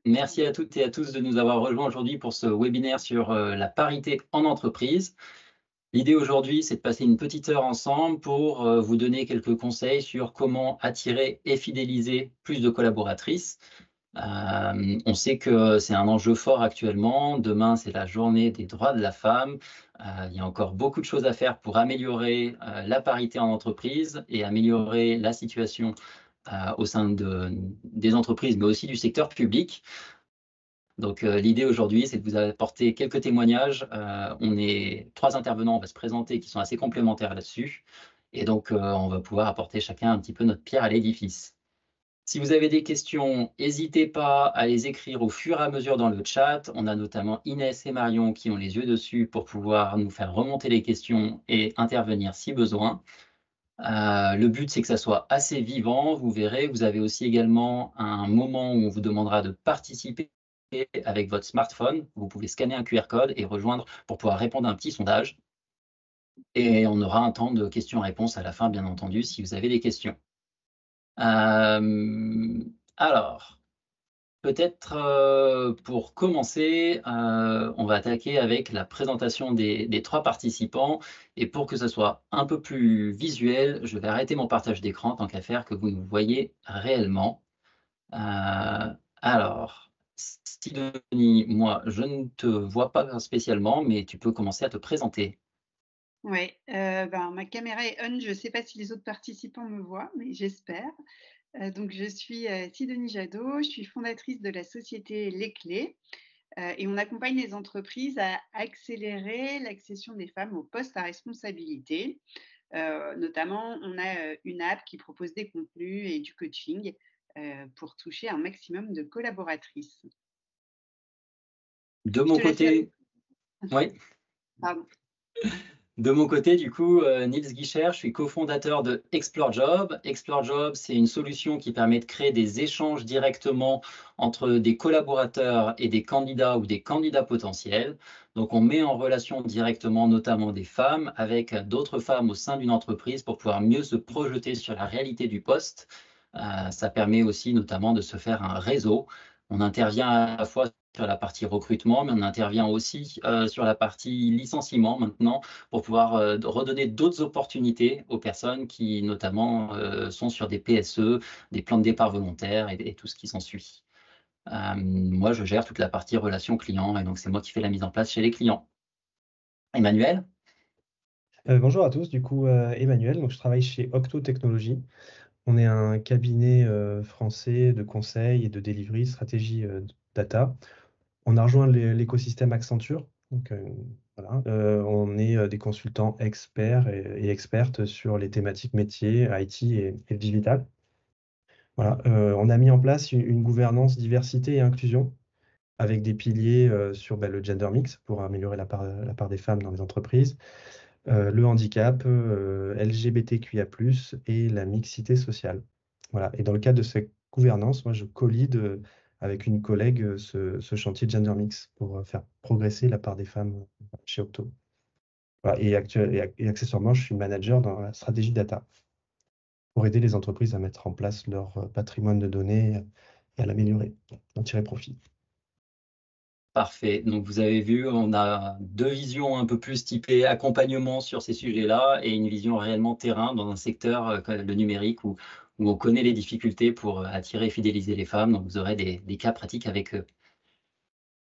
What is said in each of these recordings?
Merci à toutes et à tous de nous avoir rejoints aujourd'hui pour ce webinaire sur la parité en entreprise. L'idée aujourd'hui, c'est de passer une petite heure ensemble pour vous donner quelques conseils sur comment attirer et fidéliser plus de collaboratrices. On sait que c'est un enjeu fort actuellement. Demain, c'est la journée des droits de la femme. Il y a encore beaucoup de choses à faire pour améliorer la parité en entreprise et améliorer la situation au sein des entreprises, mais aussi du secteur public. Donc, l'idée aujourd'hui, c'est de vous apporter quelques témoignages. On est 3 intervenants, on va se présenter, qui sont assez complémentaires là-dessus. Et donc, on va pouvoir apporter chacun un petit peu notre pierre à l'édifice. Si vous avez des questions, n'hésitez pas à les écrire au fur et à mesure dans le chat. On a notamment Inès et Marion qui ont les yeux dessus pour pouvoir nous faire remonter les questions et intervenir si besoin. Le but, c'est que ça soit assez vivant. Vous verrez, vous avez aussi également un moment où on vous demandera de participer avec votre smartphone. Vous pouvez scanner un QR code et rejoindre pour pouvoir répondre à un petit sondage. Et on aura un temps de questions-réponses à la fin, bien entendu, si vous avez des questions. Alors, peut-être pour commencer, on va attaquer avec la présentation des 3 participants. Et pour que ça soit un peu plus visuel, je vais arrêter mon partage d'écran tant qu'à faire, que vous nous voyez réellement. Alors, Sidonie, moi, je ne te vois pas spécialement, mais tu peux commencer à te présenter. Ouais, ma caméra est on, je ne sais pas si les autres participants me voient, mais j'espère. Donc je suis, Sidonie Jadot, je suis fondatrice de la société Les Clés, et on accompagne les entreprises à accélérer l'accession des femmes aux postes à responsabilité. Notamment, on a, une app qui propose des contenus et du coaching, pour toucher un maximum de collaboratrices. De Je mon te laisse, côté, oui. pardon. De mon côté, du coup, Nils Guicher, je suis cofondateur de Explore Job. Explore Job, c'est une solution qui permet de créer des échanges directement entre des collaborateurs et des candidats ou des candidats potentiels. Donc, on met en relation directement, notamment des femmes, avec d'autres femmes au sein d'une entreprise pour pouvoir mieux se projeter sur la réalité du poste. Ça permet aussi notamment de se faire un réseau. On intervient à la fois sur la partie recrutement, mais on intervient aussi sur la partie licenciement maintenant pour pouvoir redonner d'autres opportunités aux personnes qui notamment sont sur des PSE, des plans de départ volontaires et tout ce qui s'ensuit. Moi, je gère toute la partie relation client et donc c'est moi qui fais la mise en place chez les clients. Emmanuel? Bonjour à tous, du coup, Emmanuel, donc je travaille chez Octo Technologies. On est un cabinet français de conseil et de delivery stratégie data. On a rejoint l'écosystème Accenture. Donc, voilà. On est des consultants experts et expertes sur les thématiques métiers, IT et le digital. Voilà. On a mis en place une gouvernance diversité et inclusion avec des piliers sur le gender mix pour améliorer la part des femmes dans les entreprises, le handicap, LGBTQIA+, et la mixité sociale. Voilà. Et dans le cadre de cette gouvernance, moi, je co-lead avec une collègue ce chantier Gender Mix pour faire progresser la part des femmes chez Octo. Voilà. Et accessoirement, je suis manager dans la stratégie data pour aider les entreprises à mettre en place leur patrimoine de données et à l'améliorer, en tirer profit. Parfait. Donc, vous avez vu, on a 2 visions un peu plus typées accompagnement sur ces sujets-là et une vision réellement terrain dans un secteur comme le numérique où on connaît les difficultés pour attirer et fidéliser les femmes. Donc, vous aurez des cas pratiques avec eux.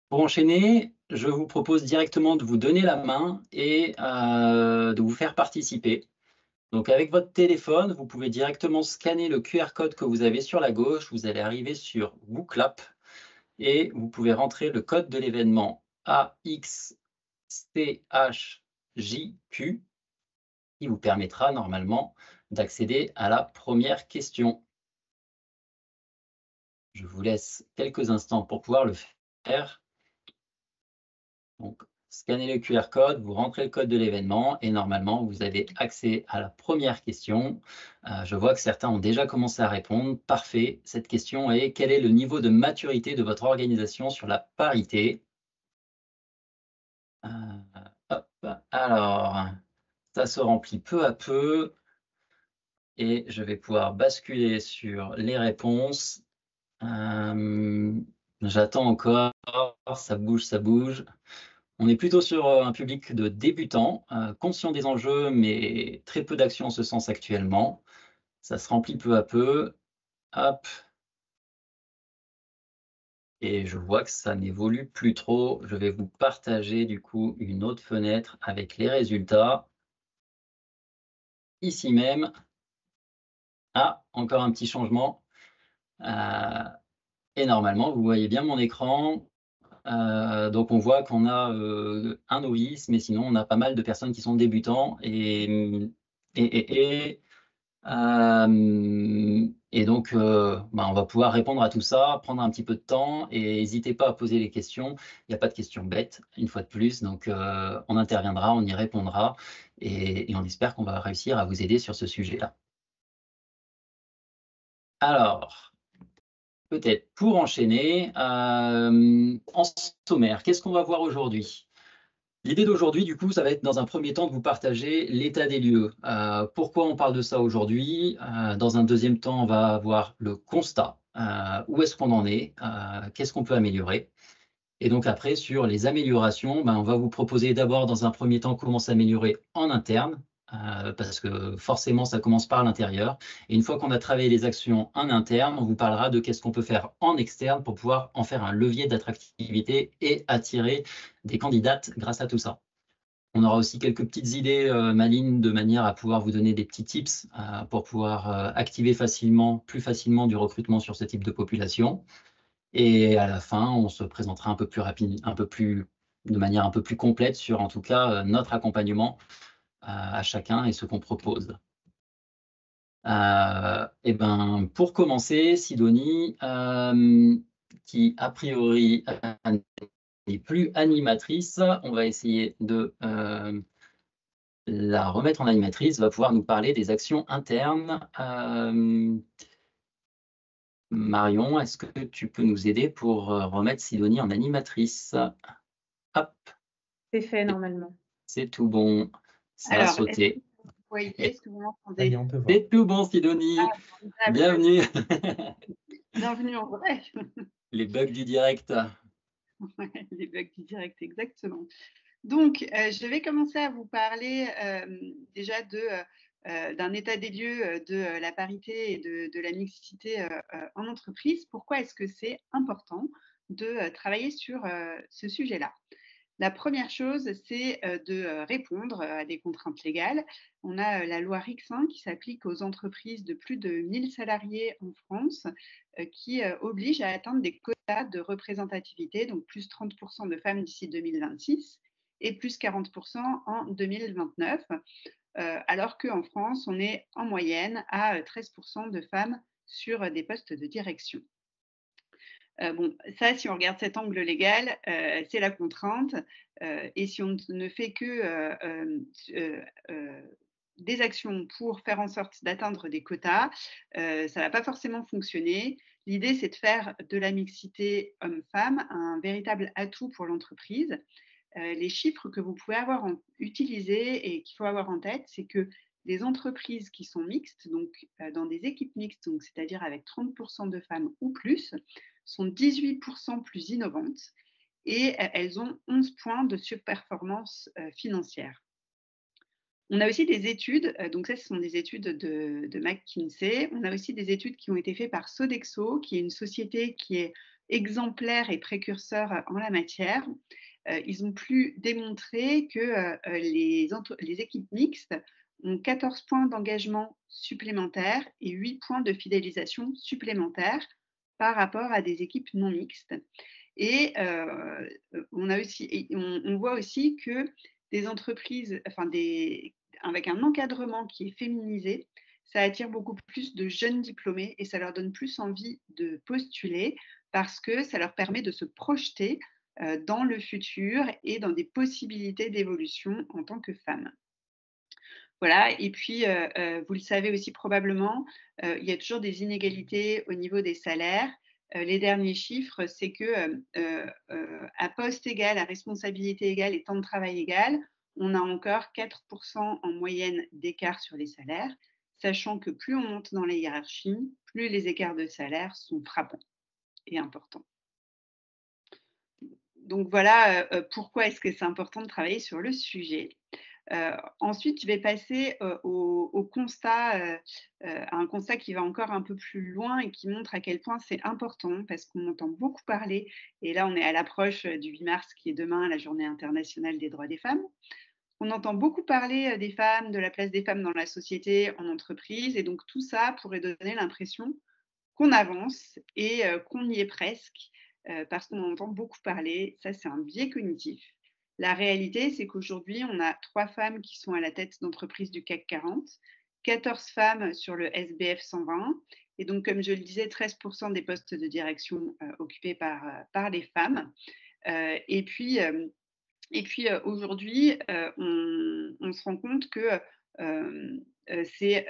Pour enchaîner, je vous propose directement de vous donner la main et de vous faire participer. Donc, avec votre téléphone, vous pouvez directement scanner le QR code que vous avez sur la gauche. Vous allez arriver sur WooClap et vous pouvez rentrer le code de l'événement AXCHJQ qui vous permettra normalement d'accéder à la première question. Je vous laisse quelques instants pour pouvoir le faire. Donc, scannez le QR code, vous rentrez le code de l'événement et normalement, vous avez accès à la première question. Je vois que certains ont déjà commencé à répondre. Parfait. Cette question est: quel est le niveau de maturité de votre organisation sur la parité? Hop. Alors, ça se remplit peu à peu et je vais pouvoir basculer sur les réponses. J'attends encore, ça bouge, ça bouge. On est plutôt sur un public de débutants, conscients des enjeux, mais très peu d'actions en ce sens actuellement. Ça se remplit peu à peu. Hop, et je vois que ça n'évolue plus trop. Je vais vous partager du coup une autre fenêtre avec les résultats. Ici même. Ah, encore un petit changement. Et normalement, vous voyez bien mon écran. Donc on voit qu'on a, un novice, mais sinon on a pas mal de personnes qui sont débutants et et donc on va pouvoir répondre à tout ça, prendre un petit peu de temps et n'hésitez pas à poser les questions. Il n'y a pas de questions bêtes, une fois de plus, donc on interviendra, on y répondra et on espère qu'on va réussir à vous aider sur ce sujet-là. Alors, peut-être pour enchaîner, en sommaire, qu'est-ce qu'on va voir aujourd'hui? L'idée d'aujourd'hui, du coup, ça va être dans un premier temps de vous partager l'état des lieux. Pourquoi on parle de ça aujourd'hui? Dans un deuxième temps, on va avoir le constat. Où est-ce qu'on en est? Qu'est-ce qu'on peut améliorer? Et donc après, sur les améliorations, on va vous proposer d'abord, dans un premier temps, comment s'améliorer en interne, parce que forcément, ça commence par l'intérieur. Et une fois qu'on a travaillé les actions en interne, on vous parlera de qu'est-ce qu'on peut faire en externe pour pouvoir en faire un levier d'attractivité et attirer des candidates grâce à tout ça. On aura aussi quelques petites idées malines de manière à pouvoir vous donner des petits tips pour pouvoir activer plus facilement du recrutement sur ce type de population. Et à la fin, on se présentera un peu plus rapide, de manière un peu plus complète sur, en tout cas, notre accompagnement à chacun et ce qu'on propose. Et pour commencer, Sidonie, qui a priori n'est plus animatrice, on va essayer de la remettre en animatrice, va pouvoir nous parler des actions internes. Marion, est-ce que tu peux nous aider pour remettre Sidonie en animatrice? Hop, C'est fait normalement. c'est tout bon. Ça a Alors, est-ce que sauté. vous voyez, est-ce que vous Ça y est, m'entendez? on peut voir. C'est tout bon, Sidonie. Formidable. Bienvenue. Bienvenue en vrai. Les bugs du direct. Ouais, les bugs du direct, exactement. Donc, je vais commencer à vous parler déjà d'un état des lieux de la parité et de la mixité en entreprise. Pourquoi est-ce que c'est important de travailler sur ce sujet-là? La première chose, c'est de répondre à des contraintes légales. On a la loi RIC-1 qui s'applique aux entreprises de plus de 1000 salariés en France, qui oblige à atteindre des quotas de représentativité, donc plus 30% de femmes d'ici 2026 et plus 40% en 2029, alors qu'en France, on est en moyenne à 13% de femmes sur des postes de direction. Bon, ça, si on regarde cet angle légal, c'est la contrainte. Et si on ne fait que des actions pour faire en sorte d'atteindre des quotas, ça ne va pas forcément fonctionner. L'idée, c'est de faire de la mixité homme-femme un véritable atout pour l'entreprise. Les chiffres que vous pouvez utiliser et qu'il faut avoir en tête, c'est que les entreprises qui sont mixtes, donc dans des équipes mixtes, donc c'est-à-dire avec 30% de femmes ou plus, sont 18% plus innovantes et elles ont 11 points de surperformance financière. On a aussi des études, donc ça, ce sont des études de McKinsey. On a aussi des études qui ont été faites par Sodexo, qui est une société qui est exemplaire et précurseur en la matière. Ils ont pu démontrer que les équipes mixtes ont 14 points d'engagement supplémentaires et 8 points de fidélisation supplémentaires par rapport à des équipes non mixtes. Et on voit aussi que des entreprises, avec un encadrement qui est féminisé, ça attire beaucoup plus de jeunes diplômés et ça leur donne plus envie de postuler parce que ça leur permet de se projeter dans le futur et dans des possibilités d'évolution en tant que femme. Voilà, et puis vous le savez aussi probablement, il y a toujours des inégalités au niveau des salaires. Les derniers chiffres, c'est que à poste égal, à responsabilité égale et temps de travail égal, on a encore 4% en moyenne d'écart sur les salaires, sachant que plus on monte dans les hiérarchies, plus les écarts de salaire sont frappants et importants. Donc voilà pourquoi est-ce que c'est important de travailler sur le sujet. Ensuite, je vais passer au constat, à un constat qui va encore un peu plus loin et qui montre à quel point c'est important parce qu'on entend beaucoup parler, et là on est à l'approche du 8 mars qui est demain, la journée internationale des droits des femmes. On entend beaucoup parler des femmes, de la place des femmes dans la société, en entreprise, et donc tout ça pourrait donner l'impression qu'on avance et qu'on y est presque, parce qu'on en entend beaucoup parler. Ça, c'est un biais cognitif. La réalité, c'est qu'aujourd'hui, on a 3 femmes qui sont à la tête d'entreprises du CAC 40, 14 femmes sur le SBF 120, et donc, comme je le disais, 13% des postes de direction occupés par les femmes. Et puis, aujourd'hui, on se rend compte que c'est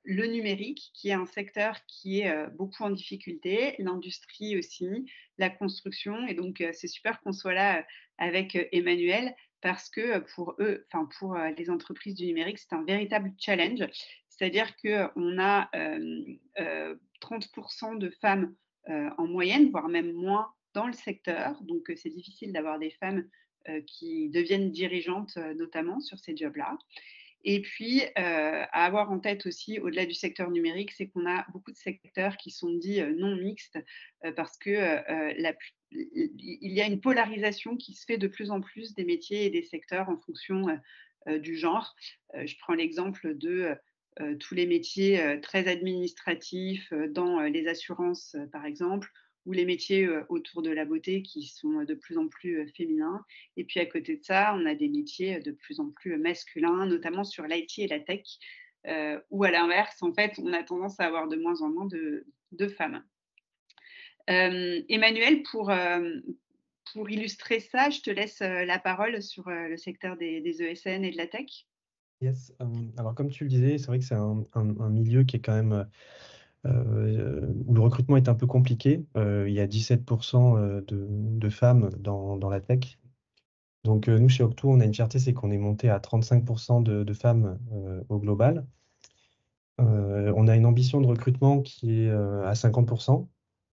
le numérique qui est un secteur qui est beaucoup en difficulté, l'industrie aussi, la construction. Et donc, c'est super qu'on soit là avec Emmanuel parce que pour eux, enfin pour les entreprises du numérique, c'est un véritable challenge. C'est-à-dire qu'on a 30% de femmes en moyenne, voire même moins dans le secteur. Donc, c'est difficile d'avoir des femmes qui deviennent dirigeantes, notamment sur ces jobs-là. Et puis, à avoir en tête aussi, au-delà du secteur numérique, c'est qu'on a beaucoup de secteurs qui sont dits non mixtes, parce que il y a une polarisation qui se fait de plus en plus des métiers et des secteurs en fonction du genre. Je prends l'exemple de tous les métiers très administratifs dans les assurances, par exemple, ou les métiers autour de la beauté qui sont de plus en plus féminins. Et puis à côté de ça, on a des métiers de plus en plus masculins, notamment sur l'IT et la tech, où à l'inverse, en fait, on a tendance à avoir de moins en moins de femmes. Emmanuel, pour illustrer ça, je te laisse la parole sur le secteur des ESN et de la tech. Yes. Alors, comme tu le disais, c'est vrai que c'est un milieu qui est quand même où le recrutement est un peu compliqué. Il y a 17% de femmes dans la tech. Donc, nous, chez Octo, on a une fierté, c'est qu'on est monté à 35% de femmes au global. On a une ambition de recrutement qui est à 50%.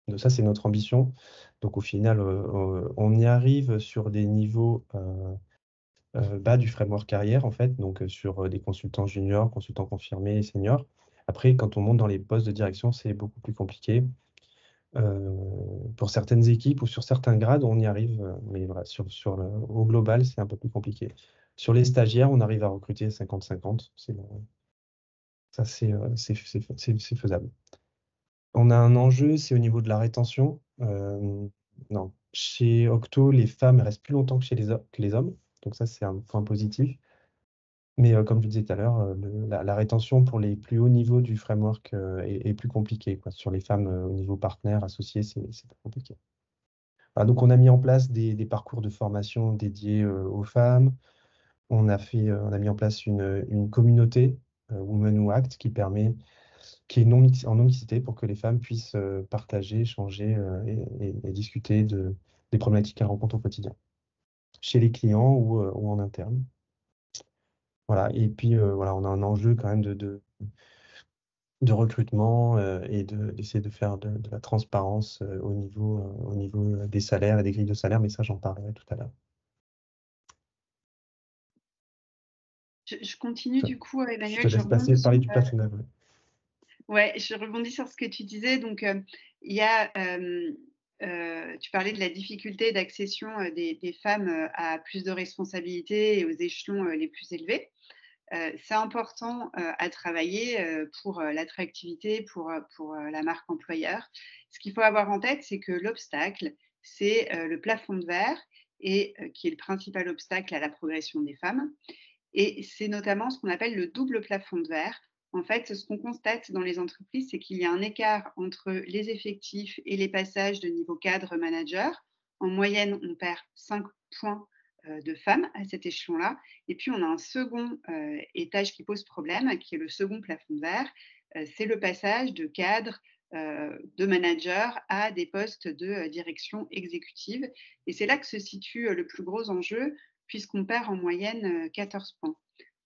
Donc ça, c'est notre ambition. Donc, au final, on y arrive sur des niveaux bas du framework carrière, en fait, donc sur des consultants juniors, consultants confirmés et seniors. Après, quand on monte dans les postes de direction, c'est beaucoup plus compliqué. Pour certaines équipes ou sur certains grades, on y arrive, mais voilà, au global, c'est un peu plus compliqué. Sur les stagiaires, on arrive à recruter 50-50. Ça, c'est faisable. On a un enjeu, c'est au niveau de la rétention. Non, chez Octo, les femmes restent plus longtemps que les hommes. Donc ça, c'est un point positif. Mais comme je le disais tout à l'heure, la rétention pour les plus hauts niveaux du framework est plus compliquée, quoi. Sur les femmes au niveau partenaire, associé, c'est plus compliqué. Voilà, donc on a mis en place des parcours de formation dédiés aux femmes. On a mis en place une communauté, Women Who Act, qui est en non-mixité pour que les femmes puissent partager, échanger et discuter des problématiques qu'elles rencontrent au quotidien, chez les clients ou en interne. Voilà. Et puis, voilà, on a un enjeu quand même de recrutement et d'essayer de faire de la transparence au niveau des salaires et des grilles de salaire, mais ça, j'en parlerai tout à l'heure. Je continue du coup, Je Emmanuel. te laisse parler du personnel. Ouais, je rebondis sur ce que tu disais. Donc, il y a, tu parlais de la difficulté d'accession des femmes à plus de responsabilités et aux échelons les plus élevés. C'est important à travailler pour l'attractivité, pour la marque employeur. Ce qu'il faut avoir en tête, c'est que l'obstacle, c'est le plafond de verre, et qui est le principal obstacle à la progression des femmes. Et c'est notamment ce qu'on appelle le double plafond de verre. En fait, ce qu'on constate dans les entreprises, c'est qu'il y a un écart entre les effectifs et les passages de niveau cadre manager. En moyenne, on perd 5 points de femmes à cet échelon-là. Et puis, on a un second étage qui pose problème, qui est le second plafond de verre. C'est le passage de cadre, de manager à des postes de direction exécutive. Et c'est là que se situe le plus gros enjeu, puisqu'on perd en moyenne 14 points.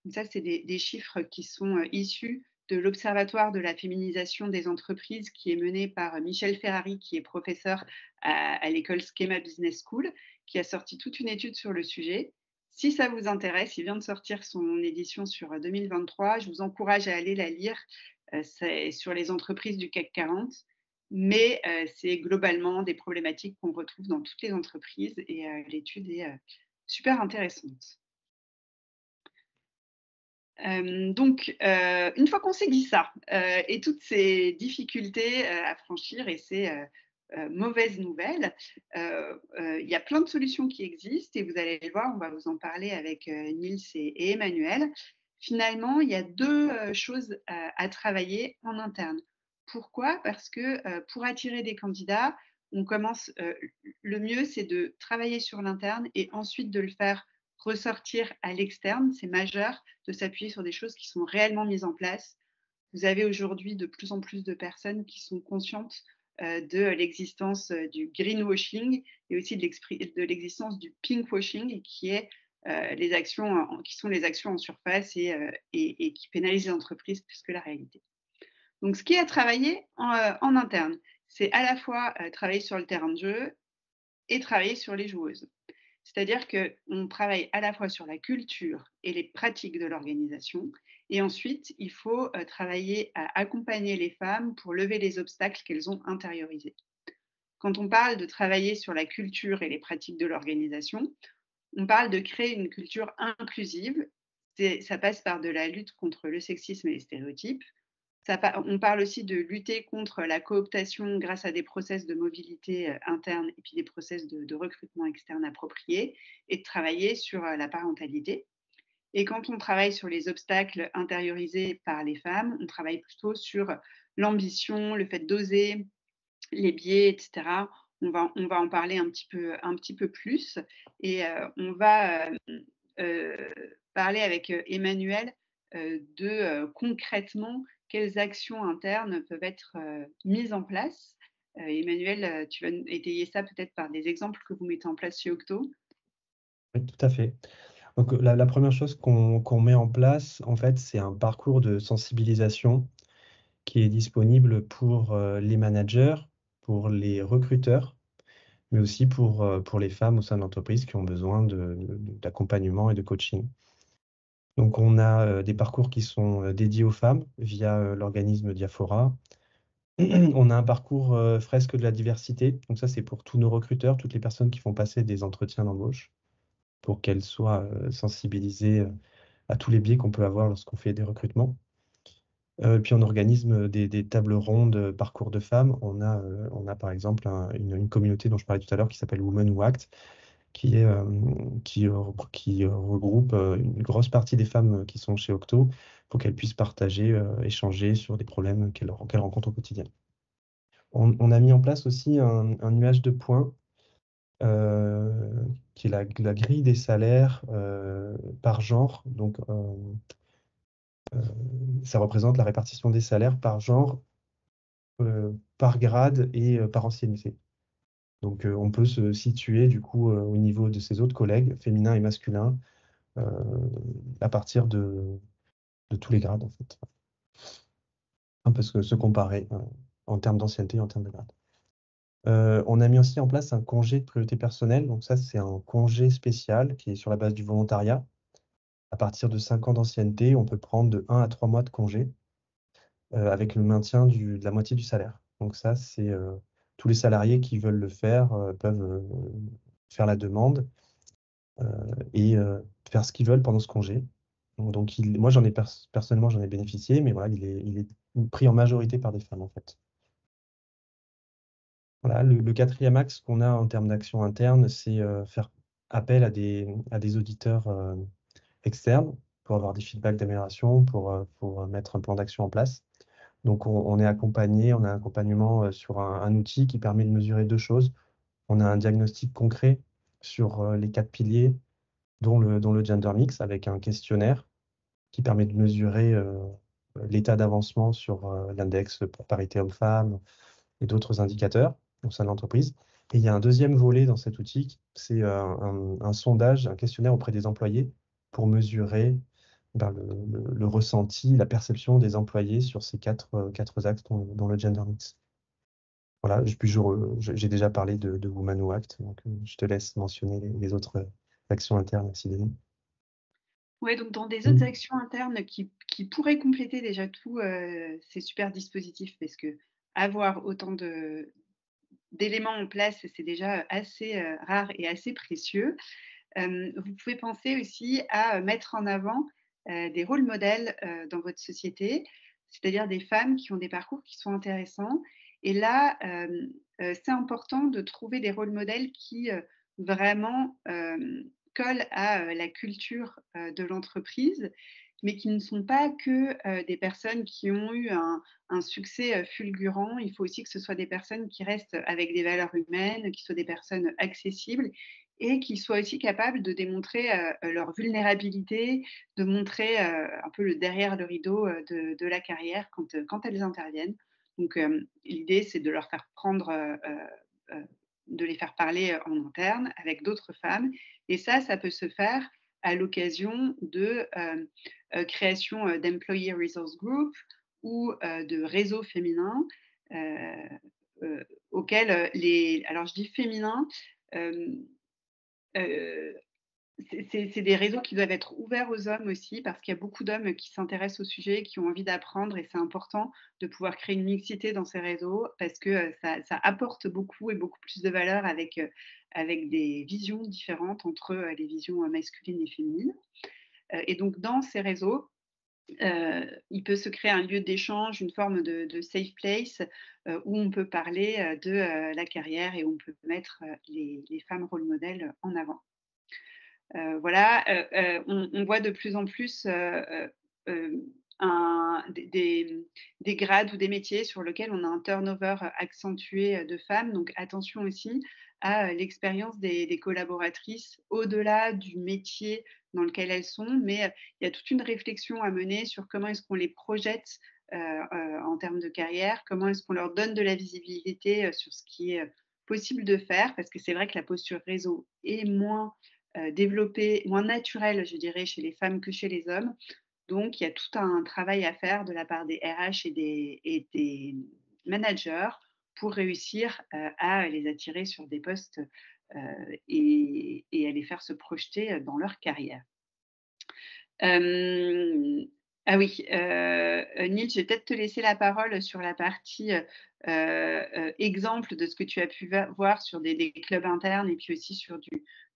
Donc ça, c'est des chiffres qui sont issus de l'Observatoire de la féminisation des entreprises qui est mené par Michel Ferrari, qui est professeur à l'école Schema Business School, qui a sorti toute une étude sur le sujet. Si ça vous intéresse, il vient de sortir son édition sur 2023. Je vous encourage à aller la lire. C'est sur les entreprises du CAC 40, mais c'est globalement des problématiques qu'on retrouve dans toutes les entreprises et l'étude est super intéressante. Donc, une fois qu'on s'est dit ça et toutes ces difficultés à franchir et ces mauvaises nouvelles, il y a plein de solutions qui existent et vous allez le voir, on va vous en parler avec Nils et Emmanuel. Finalement, il y a deux choses à travailler en interne. Pourquoi? Parce que pour attirer des candidats, on commence, le mieux, c'est de travailler sur l'interne et ensuite de le faire ressortir à l'externe. C'est majeur de s'appuyer sur des choses qui sont réellement mises en place. Vous avez aujourd'hui de plus en plus de personnes qui sont conscientes de l'existence du greenwashing et aussi de l'existence du pinkwashing, qui est les actions qui sont les actions en surface et qui pénalisent les entreprises plus que la réalité. Donc, ce qui est à travailler en interne, c'est à la fois travailler sur le terrain de jeu et travailler sur les joueuses. C'est-à-dire qu'on travaille à la fois sur la culture et les pratiques de l'organisation. Et ensuite, il faut travailler à accompagner les femmes pour lever les obstacles qu'elles ont intériorisés. Quand on parle de travailler sur la culture et les pratiques de l'organisation, on parle de créer une culture inclusive. Ça passe par de la lutte contre le sexisme et les stéréotypes. On parle aussi de lutter contre la cooptation grâce à des process de mobilité interne et puis des process de recrutement externe appropriés et de travailler sur la parentalité. Et quand on travaille sur les obstacles intériorisés par les femmes, on travaille plutôt sur l'ambition, le fait d'oser, les biais, etc. On va en parler un petit peu plus et on va parler avec Emmanuel de concrètement quelles actions internes peuvent être mises en place. Emmanuel, tu vas étayer ça peut-être par des exemples que vous mettez en place chez Octo. Oui, tout à fait. Donc, la première chose qu'on met en place, en fait, c'est un parcours de sensibilisation qui est disponible pour les managers, pour les recruteurs, mais aussi pour les femmes au sein de l'entreprise qui ont besoin d'accompagnement et de coaching. Donc, on a des parcours qui sont dédiés aux femmes via l'organisme Diaphora. On a un parcours fresque de la diversité. Donc, ça, c'est pour tous nos recruteurs, toutes les personnes qui font passer des entretiens d'embauche, pour qu'elles soient sensibilisées à tous les biais qu'on peut avoir lorsqu'on fait des recrutements. Puis on organise des tables rondes parcours de femmes. On a par exemple une communauté dont je parlais tout à l'heure qui s'appelle Women Who Act, qui regroupe une grosse partie des femmes qui sont chez Octo pour qu'elles puissent partager, échanger sur des problèmes qu'elles rencontrent au quotidien. On a mis en place aussi un nuage de points qui est la grille des salaires par genre. Donc, ça représente la répartition des salaires par genre, par grade et par ancienneté. Donc, on peut se situer du coup au niveau de ses autres collègues, féminins et masculins, à partir de tous les grades, en fait. Parce que se comparer en termes d'ancienneté, en termes de grade. On a mis aussi en place un congé de priorité personnelle. Donc ça, c'est un congé spécial qui est sur la base du volontariat. À partir de 5 ans d'ancienneté, on peut prendre de 1 à 3 mois de congé avec le maintien de la moitié du salaire. Donc ça, c'est tous les salariés qui veulent le faire peuvent faire la demande et faire ce qu'ils veulent pendant ce congé. Donc moi, personnellement, j'en ai bénéficié, mais voilà, il est pris en majorité par des femmes, en fait. Voilà, le quatrième axe qu'on a en termes d'action interne, c'est faire appel à des auditeurs externes pour avoir des feedbacks d'amélioration, pour mettre un plan d'action en place. Donc, on est accompagné, on a un accompagnement sur un outil qui permet de mesurer deux choses. On a un diagnostic concret sur les 4 piliers, dont le gender mix, avec un questionnaire qui permet de mesurer l'état d'avancement sur l'index pour parité homme-femme et d'autres indicateurs au sein de l'entreprise. Et il y a un deuxième volet dans cet outil, c'est un sondage, un questionnaire auprès des employés pour mesurer le ressenti, la perception des employés sur ces quatre axes dans le gender mix. Voilà, j'ai déjà parlé de Woman Who Act, donc je te laisse mentionner les autres actions internes, Sidonie. Oui, donc dans des autres actions internes qui pourraient compléter déjà tous ces super dispositifs, parce que avoir autant d'éléments en place, c'est déjà assez rare et assez précieux. Vous pouvez penser aussi à mettre en avant des rôles modèles dans votre société, c'est-à-dire des femmes qui ont des parcours qui sont intéressants. Et là, c'est important de trouver des rôles modèles qui vraiment collent à la culture de l'entreprise, mais qui ne sont pas que des personnes qui ont eu un succès fulgurant. Il faut aussi que ce soit des personnes qui restent avec des valeurs humaines, qui soient des personnes accessibles et qui soient aussi capables de démontrer leur vulnérabilité, de montrer un peu le derrière le rideau de la carrière quand elles interviennent. Donc, l'idée, c'est de leur faire de les faire parler en interne avec d'autres femmes. Et ça peut se faire à l'occasion de création d'Employee Resource Group ou de réseaux féminins auxquels alors je dis féminins, c'est des réseaux qui doivent être ouverts aux hommes aussi, parce qu'il y a beaucoup d'hommes qui s'intéressent au sujet, qui ont envie d'apprendre, et c'est important de pouvoir créer une mixité dans ces réseaux, parce que ça apporte beaucoup et beaucoup plus de valeur avec des visions différentes entre les visions masculines et féminines. Et donc, dans ces réseaux, il peut se créer un lieu d'échange, une forme de safe place où on peut parler de la carrière et où on peut mettre les femmes rôle modèles en avant. Voilà, on voit de plus en plus des grades ou des métiers sur lesquels on a un turnover accentué de femmes. Donc attention aussi à l'expérience des collaboratrices au-delà du métier dans lequel elles sont, mais il y a toute une réflexion à mener sur comment est-ce qu'on les projette en termes de carrière, comment est-ce qu'on leur donne de la visibilité sur ce qui est possible de faire, parce que c'est vrai que la posture réseau est moins développée, moins naturelle, je dirais, chez les femmes que chez les hommes. Donc, il y a tout un travail à faire de la part des RH et des managers pour réussir à les attirer sur des postes et à les faire se projeter dans leur carrière. Ah oui, Nils, je vais peut-être te laisser la parole sur la partie exemple de ce que tu as pu voir sur des clubs internes et puis aussi sur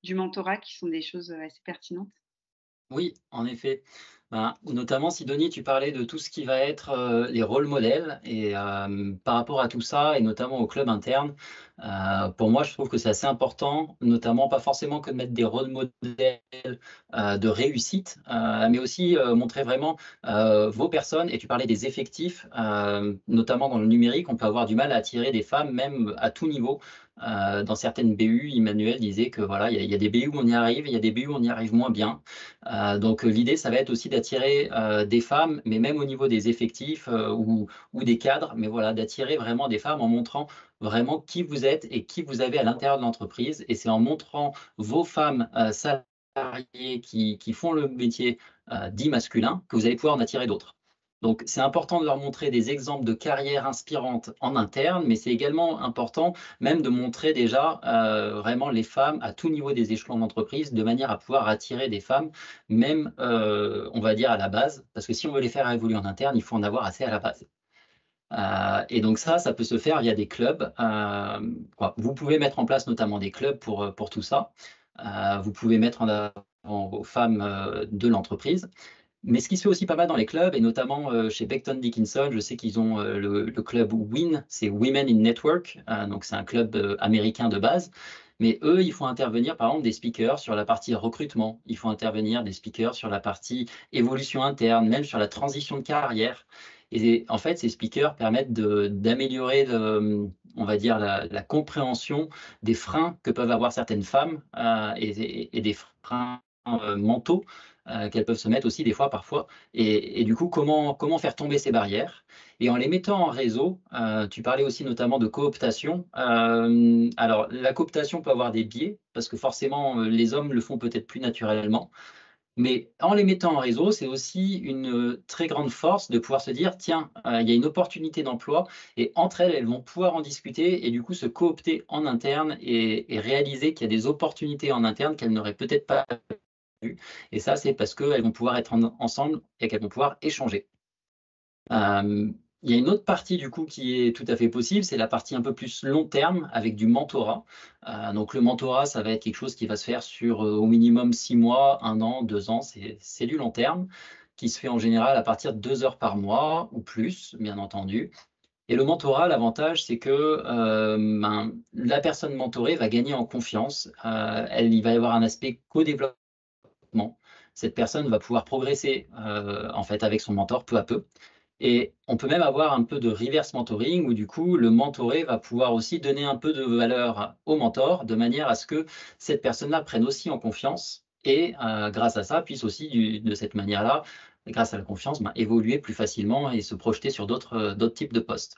du mentorat qui sont des choses assez pertinentes. Oui, en effet. Notamment, Sidonie, tu parlais de tout ce qui va être les rôles modèles. Et par rapport à tout ça, et notamment au club interne, pour moi, je trouve que c'est assez important, notamment pas forcément que de mettre des rôles modèles de réussite, mais aussi montrer vraiment vos personnes. Et tu parlais des effectifs, notamment dans le numérique, on peut avoir du mal à attirer des femmes, même à tout niveau. Dans certaines BU, Emmanuel disait que voilà, il y a des BU où on y arrive, il y a des BU où on y arrive moins bien. Donc l'idée, ça va être aussi d'attirer des femmes, mais même au niveau des effectifs ou des cadres, mais voilà, d'attirer vraiment des femmes en montrant vraiment qui vous êtes et qui vous avez à l'intérieur de l'entreprise. Et c'est en montrant vos femmes salariées qui font le métier dit masculin que vous allez pouvoir en attirer d'autres. Donc, c'est important de leur montrer des exemples de carrières inspirantes en interne, mais c'est également important même de montrer déjà vraiment les femmes à tout niveau des échelons d'entreprise, de manière à pouvoir attirer des femmes, même, on va dire, à la base, parce que si on veut les faire évoluer en interne, il faut en avoir assez à la base. Et donc ça peut se faire via des clubs. Vous pouvez mettre en place notamment des clubs pour tout ça. Vous pouvez mettre en avant vos femmes de l'entreprise. Mais ce qui se fait aussi pas mal dans les clubs, et notamment chez Becton Dickinson, je sais qu'ils ont le club WIN, c'est Women in Network, donc c'est un club américain de base. Mais eux, ils font intervenir par exemple des speakers sur la partie recrutement, ils font intervenir des speakers sur la partie évolution interne, même sur la transition de carrière. Et en fait, ces speakers permettent d'améliorer, on va dire, la compréhension des freins que peuvent avoir certaines femmes et des freins mentaux qu'elles peuvent se mettre aussi des fois, parfois. Et du coup, comment faire tomber ces barrières? Et en les mettant en réseau, tu parlais aussi notamment de cooptation. Alors, la cooptation peut avoir des biais, parce que forcément, les hommes le font peut-être plus naturellement. Mais en les mettant en réseau, c'est aussi une très grande force de pouvoir se dire, tiens, il y a une opportunité d'emploi et entre elles, elles vont pouvoir en discuter et du coup se coopter en interne et réaliser qu'il y a des opportunités en interne qu'elles n'auraient peut-être pas vues. Et ça, c'est parce qu'elles vont pouvoir être ensemble et qu'elles vont pouvoir échanger. Il y a une autre partie du coup qui est tout à fait possible, c'est la partie un peu plus long terme avec du mentorat. Donc le mentorat, ça va être quelque chose qui va se faire sur au minimum 6 mois, 1 an, 2 ans, c'est du long terme, qui se fait en général à partir de 2 heures par mois ou plus, bien entendu. Et le mentorat, l'avantage, c'est que la personne mentorée va gagner en confiance. Il va y avoir un aspect co-développement. Cette personne va pouvoir progresser en fait avec son mentor peu à peu. Et on peut même avoir un peu de reverse mentoring où du coup, le mentoré va pouvoir aussi donner un peu de valeur au mentor de manière à ce que cette personne-là prenne aussi en confiance et grâce à ça, puisse aussi de cette manière-là, grâce à la confiance, évoluer plus facilement et se projeter sur d'autres types de postes.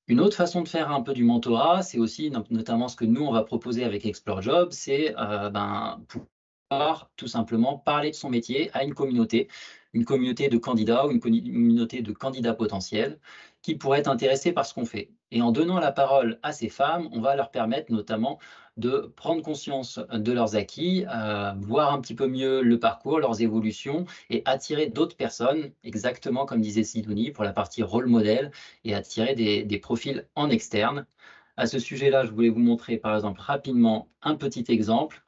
Une autre façon de faire un peu du mentorat, c'est aussi notamment ce que nous, on va proposer avec Explore Job, c'est pouvoir tout simplement parler de son métier à une communauté de candidats ou une communauté de candidats potentiels qui pourraient être intéressés par ce qu'on fait. Et en donnant la parole à ces femmes, on va leur permettre notamment de prendre conscience de leurs acquis, voir un petit peu mieux le parcours, leurs évolutions et attirer d'autres personnes, exactement comme disait Sidonie pour la partie rôle modèle, et attirer des profils en externe. À ce sujet-là, je voulais vous montrer par exemple rapidement un petit exemple.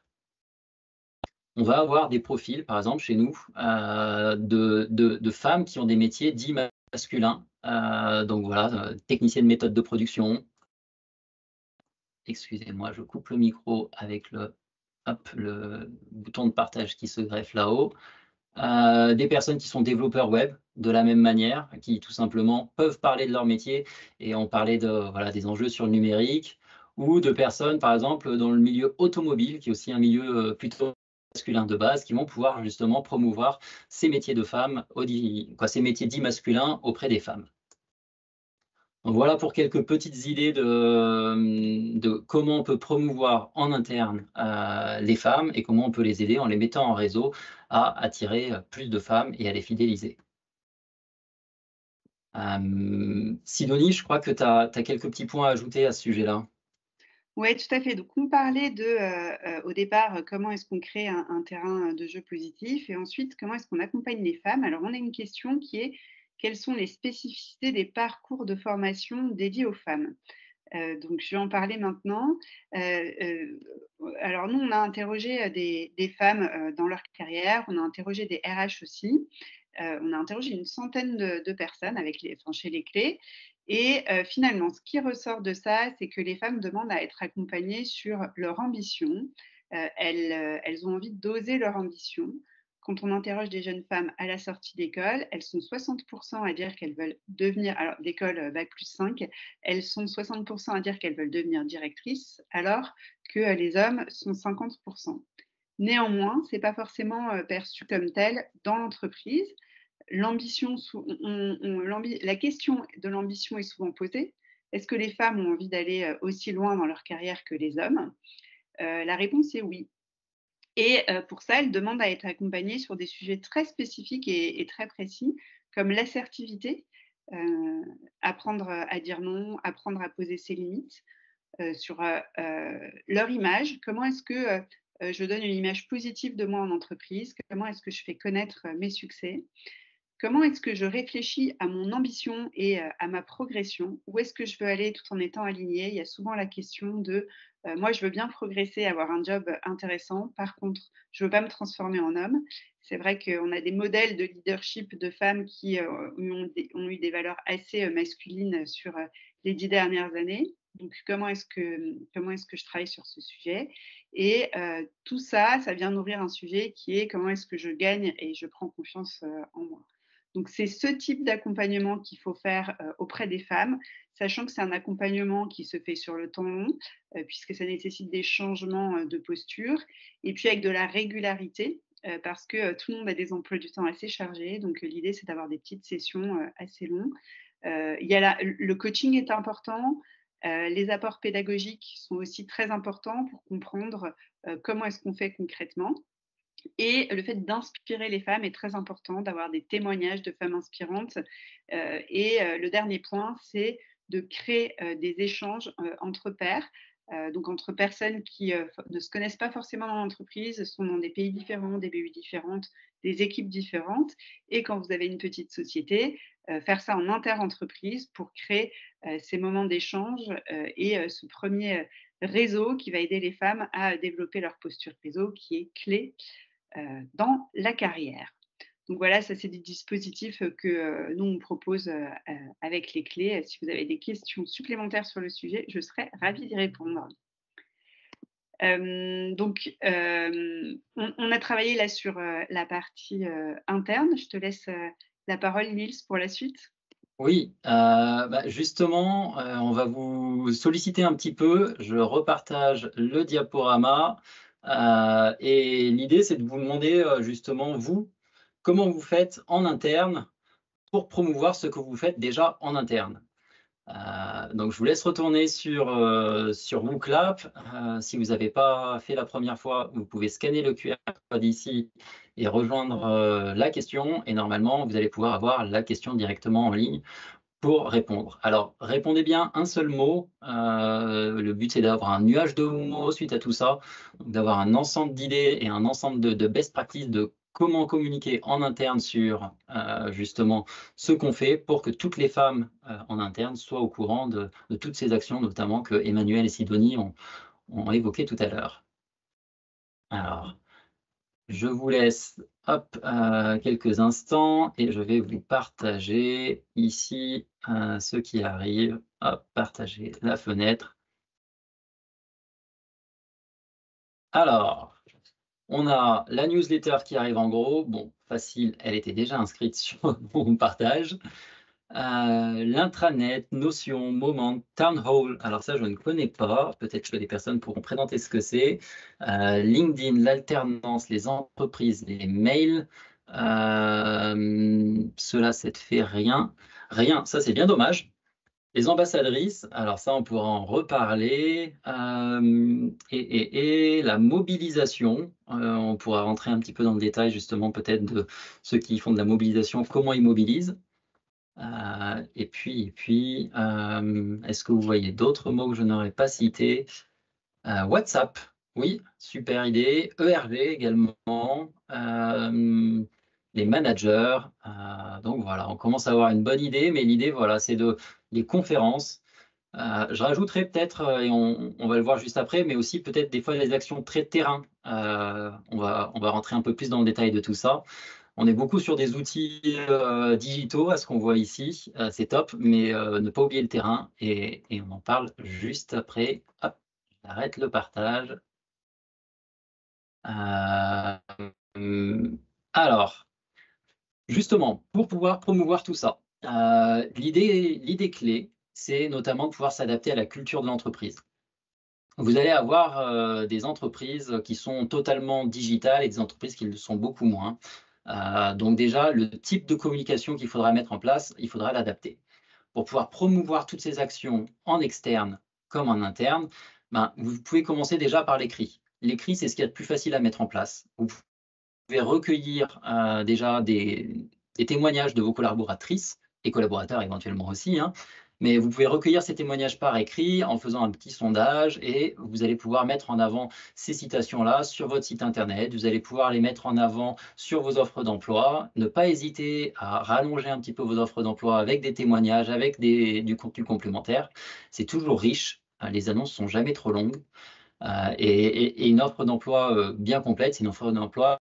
On va avoir des profils, par exemple chez nous, de femmes qui ont des métiers dits masculins. Donc voilà, technicienne de méthode de production. Excusez-moi, je coupe le micro avec le bouton de partage qui se greffe là-haut. Des personnes qui sont développeurs web de la même manière, qui tout simplement peuvent parler de leur métier et on parlait des enjeux sur le numérique, ou de personnes par exemple dans le milieu automobile, qui est aussi un milieu plutôt masculin de base, qui vont pouvoir justement promouvoir ces métiers de femmes, ces métiers dits masculins auprès des femmes. Donc voilà pour quelques petites idées de comment on peut promouvoir en interne les femmes et comment on peut les aider en les mettant en réseau à attirer plus de femmes et à les fidéliser. Sidonie, je crois que tu as quelques petits points à ajouter à ce sujet-là. Oui, tout à fait. Donc, on parlait au départ, comment est-ce qu'on crée un terrain de jeu positif et ensuite, comment est-ce qu'on accompagne les femmes. Alors, on a une question qui est, quelles sont les spécificités des parcours de formation dédiés aux femmes? Donc, je vais en parler maintenant. Alors, nous, on a interrogé des femmes dans leur carrière, on a interrogé des RH aussi. On a interrogé une centaine de personnes chez les clés. Et finalement, ce qui ressort de ça, c'est que les femmes demandent à être accompagnées sur leur ambition. Elles ont envie d'oser leur ambition. Quand on interroge des jeunes femmes à la sortie d'école, elles sont 60% à dire qu'elles veulent devenir, alors d'école Bac+5, elles sont 60% à dire qu'elles veulent devenir directrices, alors que les hommes sont 50%. Néanmoins, ce n'est pas forcément perçu comme tel dans l'entreprise. La question de l'ambition est souvent posée. Est-ce que les femmes ont envie d'aller aussi loin dans leur carrière que les hommes? La réponse est oui. Et pour ça, elles demandent à être accompagnées sur des sujets très spécifiques et très précis, comme l'assertivité, apprendre à dire non, apprendre à poser ses limites, sur leur image. Comment est-ce que je donne une image positive de moi en entreprise? Comment est-ce que je fais connaître mes succès? Comment est-ce que je réfléchis à mon ambition et à ma progression? Où est-ce que je veux aller tout en étant alignée? Il y a souvent la question de moi, je veux bien progresser, avoir un job intéressant. Par contre, je ne veux pas me transformer en homme. C'est vrai qu'on a des modèles de leadership de femmes qui ont eu des valeurs assez masculines sur les 10 dernières années. Donc, comment est-ce que je travaille sur ce sujet? Et tout ça, ça vient nourrir un sujet qui est comment est-ce que je gagne et je prends confiance en moi. Donc, c'est ce type d'accompagnement qu'il faut faire auprès des femmes, sachant que c'est un accompagnement qui se fait sur le temps long, puisque ça nécessite des changements de posture, et puis avec de la régularité, parce que tout le monde a des emplois du temps assez chargés. Donc, l'idée, c'est d'avoir des petites sessions assez longues. Le coaching est important. Les apports pédagogiques sont aussi très importants pour comprendre comment est-ce qu'on fait concrètement. Et le fait d'inspirer les femmes est très important, d'avoir des témoignages de femmes inspirantes. Le dernier point, c'est de créer des échanges entre pairs, donc entre personnes qui ne se connaissent pas forcément dans l'entreprise, sont dans des pays différents, des BU différentes, des équipes différentes. Et quand vous avez une petite société, faire ça en inter-entreprise pour créer ces moments d'échange et ce premier réseau qui va aider les femmes à développer leur posture réseau qui est clé dans la carrière. Donc voilà, ça c'est des dispositifs que nous on propose avec les clés. Si vous avez des questions supplémentaires sur le sujet, je serais ravie d'y répondre. On a travaillé là sur la partie interne. Je te laisse la parole, Nils, pour la suite. Oui, justement, on va vous solliciter un petit peu. Je repartage le diaporama et l'idée, c'est de vous demander justement, vous, comment vous faites en interne pour promouvoir ce que vous faites déjà en interne. Donc, je vous laisse retourner sur WooClap. Si vous n'avez pas fait la première fois, vous pouvez scanner le QR code ici et rejoindre la question. Et normalement, vous allez pouvoir avoir la question directement en ligne pour répondre. Alors, répondez bien un seul mot. Le but, c'est d'avoir un nuage de mots suite à tout ça, d'avoir un ensemble d'idées et un ensemble de best practices de comment communiquer en interne sur justement ce qu'on fait pour que toutes les femmes en interne soient au courant de toutes ces actions, notamment que Emmanuel et Sidonie ont évoquées tout à l'heure. Alors, je vous laisse quelques instants et je vais vous partager ici ce qui arrive. Hop, partager la fenêtre. Alors, on a la newsletter qui arrive en gros. Bon, facile, elle était déjà inscrite sur mon partage. L'intranet, Notion, Moment, Town Hall. Alors ça, je ne connais pas. Peut-être que des personnes pourront présenter ce que c'est. LinkedIn, l'alternance, les entreprises, les mails. Cela, ça te fait rien. Rien, ça c'est bien dommage. Les ambassadrices, alors ça, on pourra en reparler. Et la mobilisation, on pourra rentrer un petit peu dans le détail justement peut-être de ceux qui font de la mobilisation, comment ils mobilisent. Et puis est-ce que vous voyez d'autres mots que je n'aurais pas cités? WhatsApp, oui, super idée. ERG également. Les managers. Donc voilà, on commence à avoir une bonne idée, mais l'idée, voilà, c'est les conférences. Je rajouterai peut-être, et on va le voir juste après, mais aussi peut-être des fois les actions très terrain. On va rentrer un peu plus dans le détail de tout ça. On est beaucoup sur des outils digitaux, à ce qu'on voit ici, c'est top, mais ne pas oublier le terrain, et on en parle juste après. Hop, j'arrête le partage. Alors, justement, pour pouvoir promouvoir tout ça, l'idée clé, c'est notamment de pouvoir s'adapter à la culture de l'entreprise. Vous allez avoir des entreprises qui sont totalement digitales et des entreprises qui le sont beaucoup moins. Donc déjà, le type de communication qu'il faudra mettre en place, il faudra l'adapter. Pour pouvoir promouvoir toutes ces actions en externe comme en interne, vous pouvez commencer déjà par l'écrit. L'écrit, c'est ce qu'il y a de plus facile à mettre en place. Vous pouvez recueillir déjà des témoignages de vos collaboratrices et collaborateurs éventuellement aussi, hein. Mais vous pouvez recueillir ces témoignages par écrit en faisant un petit sondage et vous allez pouvoir mettre en avant ces citations-là sur votre site internet. Vous allez pouvoir les mettre en avant sur vos offres d'emploi. Ne pas hésiter à rallonger un petit peu vos offres d'emploi avec des témoignages, avec du contenu complémentaire. C'est toujours riche. Les annonces sont jamais trop longues. Et une offre d'emploi bien complète, c'est une offre d'emploi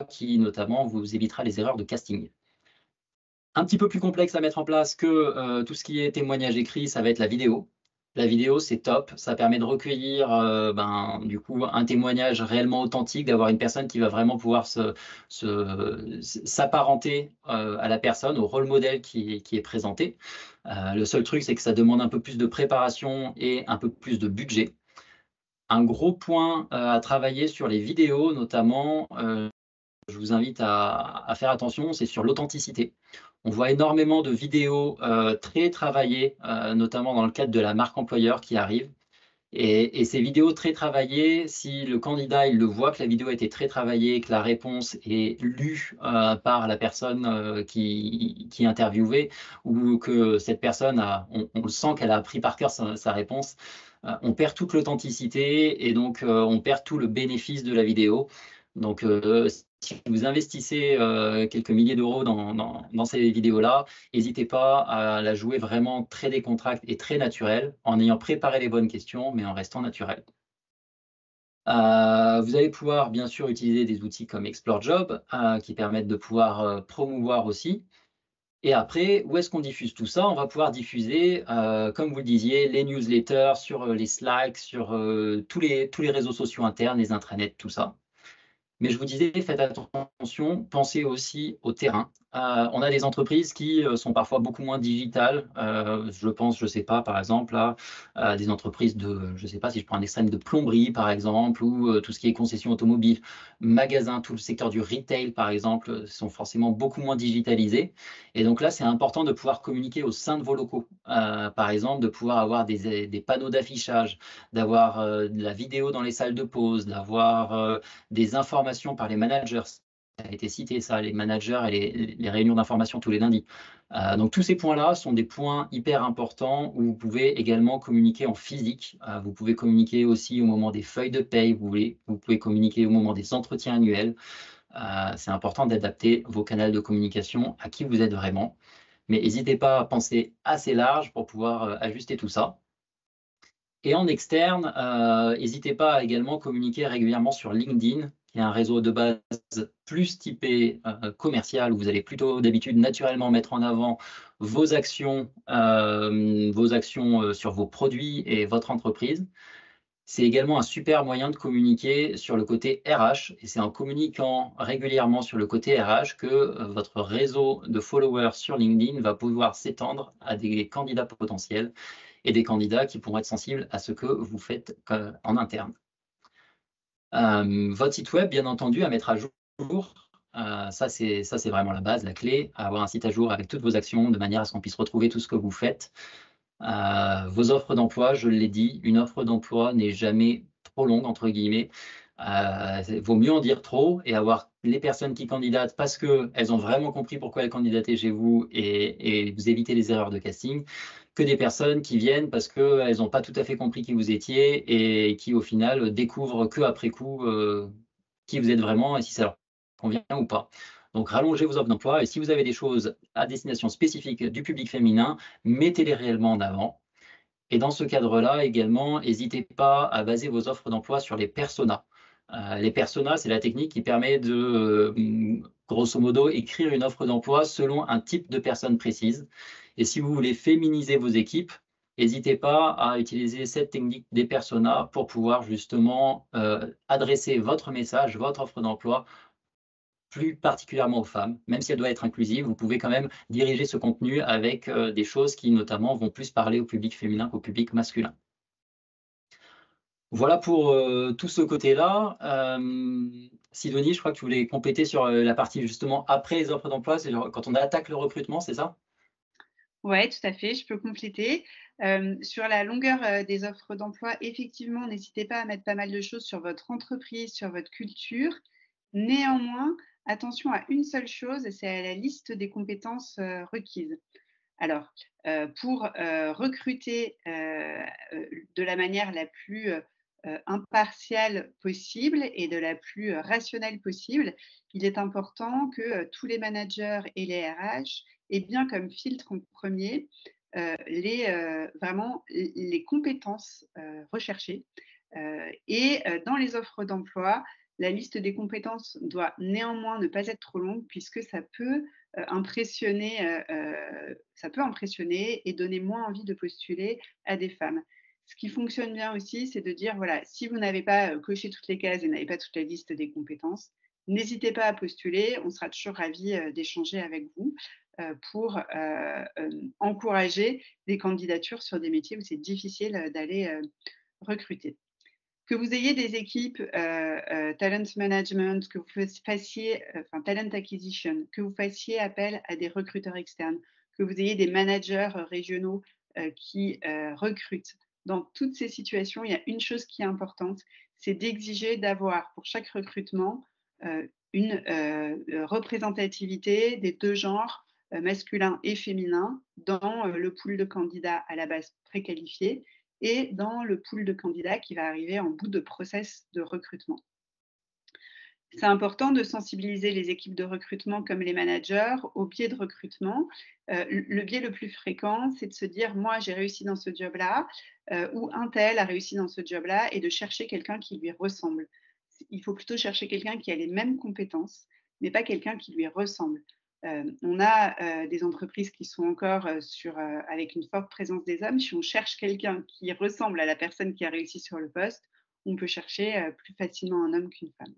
qui notamment vous évitera les erreurs de casting. Un petit peu plus complexe à mettre en place que tout ce qui est témoignage écrit, ça va être la vidéo. La vidéo, c'est top, ça permet de recueillir du coup un témoignage réellement authentique, d'avoir une personne qui va vraiment pouvoir s'apparenter à la personne, au rôle modèle qui est présenté. Le seul truc, c'est que ça demande un peu plus de préparation et un peu plus de budget. Un gros point à travailler sur les vidéos, notamment, je vous invite à faire attention, c'est sur l'authenticité. On voit énormément de vidéos très travaillées, notamment dans le cadre de la marque employeur qui arrive. Et ces vidéos très travaillées, si le candidat il le voit que la vidéo a été très travaillée, que la réponse est lue par la personne qui est interviewée, ou que cette personne, on le sent qu'elle a appris par cœur sa réponse, on perd toute l'authenticité et donc on perd tout le bénéfice de la vidéo. Donc, si vous investissez quelques milliers d'euros dans ces vidéos-là, n'hésitez pas à la jouer vraiment très décontractée et très naturelle, en ayant préparé les bonnes questions, mais en restant naturel. Vous allez pouvoir bien sûr utiliser des outils comme Explore Job qui permettent de pouvoir promouvoir aussi. Et après, où est-ce qu'on diffuse tout ça? On va pouvoir diffuser, comme vous le disiez, les newsletters, sur les Slack, sur tous les réseaux sociaux internes, les intranets, tout ça. Mais je vous disais, faites attention, pensez aussi au terrain. On a des entreprises qui sont parfois beaucoup moins digitales. Je pense, je ne sais pas, par exemple, à des entreprises de, je ne sais pas si je prends un extrême de plomberie, par exemple, ou tout ce qui est concession automobile, magasins, tout le secteur du retail, par exemple, sont forcément beaucoup moins digitalisés. Et donc là, c'est important de pouvoir communiquer au sein de vos locaux. Par exemple, de pouvoir avoir des panneaux d'affichage, d'avoir de la vidéo dans les salles de pause, d'avoir des informations par les managers. Ça a été cité, ça, les managers et les réunions d'information tous les lundis. Donc tous ces points-là sont des points hyper importants où vous pouvez également communiquer en physique. Vous pouvez communiquer aussi au moment des feuilles de paye, vous pouvez communiquer au moment des entretiens annuels. C'est important d'adapter vos canaux de communication à qui vous êtes vraiment. Mais n'hésitez pas à penser assez large pour pouvoir ajuster tout ça. Et en externe, n'hésitez pas à également communiquer régulièrement sur LinkedIn, qui est un réseau de base plus typé commercial, où vous allez plutôt d'habitude naturellement mettre en avant vos actions sur vos produits et votre entreprise. C'est également un super moyen de communiquer sur le côté RH, et c'est en communiquant régulièrement sur le côté RH que votre réseau de followers sur LinkedIn va pouvoir s'étendre à des candidats potentiels et des candidats qui pourront être sensibles à ce que vous faites en interne. Votre site web, bien entendu, à mettre à jour. Ça, c'est vraiment la base, la clé, à avoir un site à jour avec toutes vos actions, de manière à ce qu'on puisse retrouver tout ce que vous faites. Vos offres d'emploi, je l'ai dit, une offre d'emploi n'est jamais trop longue, entre guillemets. Vaut mieux en dire trop et avoir les personnes qui candidatent parce qu'elles ont vraiment compris pourquoi elles candidataient chez vous et vous évitez les erreurs de casting, que des personnes qui viennent parce qu'elles n'ont pas tout à fait compris qui vous étiez et qui, au final, découvrent qu'après coup qui vous êtes vraiment et si ça leur convient ou pas. Donc, rallongez vos offres d'emploi et si vous avez des choses à destination spécifique du public féminin, mettez-les réellement en avant. Et dans ce cadre-là, également, n'hésitez pas à baser vos offres d'emploi sur les personas. Les personas, c'est la technique qui permet de, grosso modo, écrire une offre d'emploi selon un type de personne précise. Et si vous voulez féminiser vos équipes, n'hésitez pas à utiliser cette technique des personas pour pouvoir justement adresser votre message, votre offre d'emploi plus particulièrement aux femmes, même si elle doit être inclusive, vous pouvez quand même diriger ce contenu avec des choses qui notamment vont plus parler au public féminin qu'au public masculin. Voilà pour tout ce côté-là. Sidonie, je crois que tu voulais compléter sur la partie justement après les offres d'emploi, c'est quand on attaque le recrutement, c'est ça? Oui, tout à fait, je peux compléter. Sur la longueur des offres d'emploi, effectivement, n'hésitez pas à mettre pas mal de choses sur votre entreprise, sur votre culture. Néanmoins, attention à une seule chose, c'est à la liste des compétences requises. Alors, pour recruter de la manière la plus impartiale possible et de la plus rationnelle possible, il est important que tous les managers et les RH aient bien comme filtre en premier vraiment les compétences recherchées. Et dans les offres d'emploi, la liste des compétences doit néanmoins ne pas être trop longue puisque ça peut impressionner et donner moins envie de postuler à des femmes. Ce qui fonctionne bien aussi, c'est de dire, voilà, si vous n'avez pas coché toutes les cases et n'avez pas toute la liste des compétences, n'hésitez pas à postuler. On sera toujours ravis d'échanger avec vous pour encourager des candidatures sur des métiers où c'est difficile d'aller recruter. Que vous ayez des équipes talent management, que vous fassiez, talent acquisition, que vous fassiez appel à des recruteurs externes, que vous ayez des managers régionaux qui recrutent. dans toutes ces situations, il y a une chose qui est importante, c'est d'exiger d'avoir pour chaque recrutement une représentativité des deux genres, masculin et féminin, dans le pool de candidats à la base préqualifiés et dans le pool de candidats qui va arriver en bout de process de recrutement. C'est important de sensibiliser les équipes de recrutement comme les managers au biais de recrutement. Le biais le plus fréquent, c'est de se dire, moi, j'ai réussi dans ce job-là, ou un tel a réussi dans ce job-là, et de chercher quelqu'un qui lui ressemble. Il faut plutôt chercher quelqu'un qui a les mêmes compétences, mais pas quelqu'un qui lui ressemble. On a des entreprises qui sont encore avec une forte présence des hommes. Si on cherche quelqu'un qui ressemble à la personne qui a réussi sur le poste, on peut chercher plus facilement un homme qu'une femme.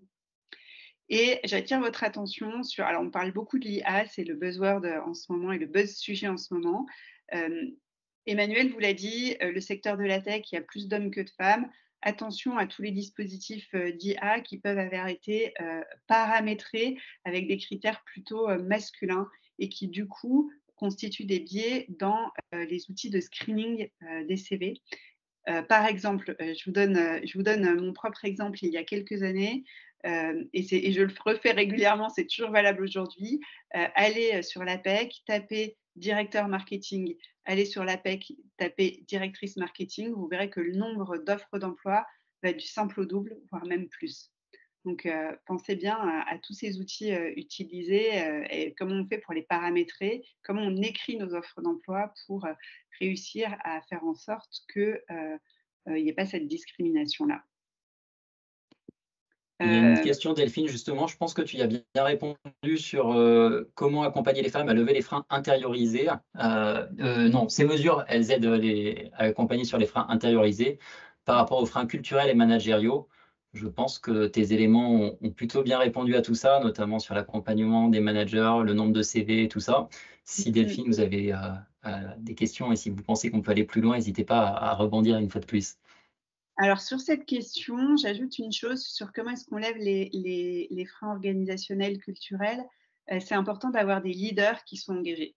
Et j'attire votre attention sur, alors on parle beaucoup de l'IA, c'est le buzzword en ce moment et le buzz sujet en ce moment. Emmanuel vous l'a dit, le secteur de la tech, il y a plus d'hommes que de femmes. Attention à tous les dispositifs d'IA qui peuvent avoir été paramétrés avec des critères plutôt masculins et qui du coup constituent des biais dans les outils de screening des CV. Par exemple, je vous donne mon propre exemple il y a quelques années, et je le refais régulièrement, c'est toujours valable aujourd'hui. Allez sur l'APEC, tapez directeur marketing, allez sur l'APEC, tapez directrice marketing, vous verrez que le nombre d'offres d'emploi va du simple au double, voire même plus. Donc, pensez bien à tous ces outils utilisés et comment on fait pour les paramétrer, comment on écrit nos offres d'emploi pour réussir à faire en sorte qu'il n'y ait pas cette discrimination-là. Il y a une question, Delphine, justement. Je pense que tu y as bien répondu sur comment accompagner les femmes à lever les freins intériorisés. Non, ces mesures, elles aident à accompagner sur les freins intériorisés. Par rapport aux freins culturels et managériaux, je pense que tes éléments ont plutôt bien répondu à tout ça, notamment sur l'accompagnement des managers, le nombre de CV et tout ça. Si Delphine, vous avez des questions et si vous pensez qu'on peut aller plus loin, n'hésitez pas à rebondir une fois de plus. Alors, sur cette question, j'ajoute une chose sur comment est-ce qu'on lève les freins organisationnels, culturels. C'est important d'avoir des leaders qui sont engagés.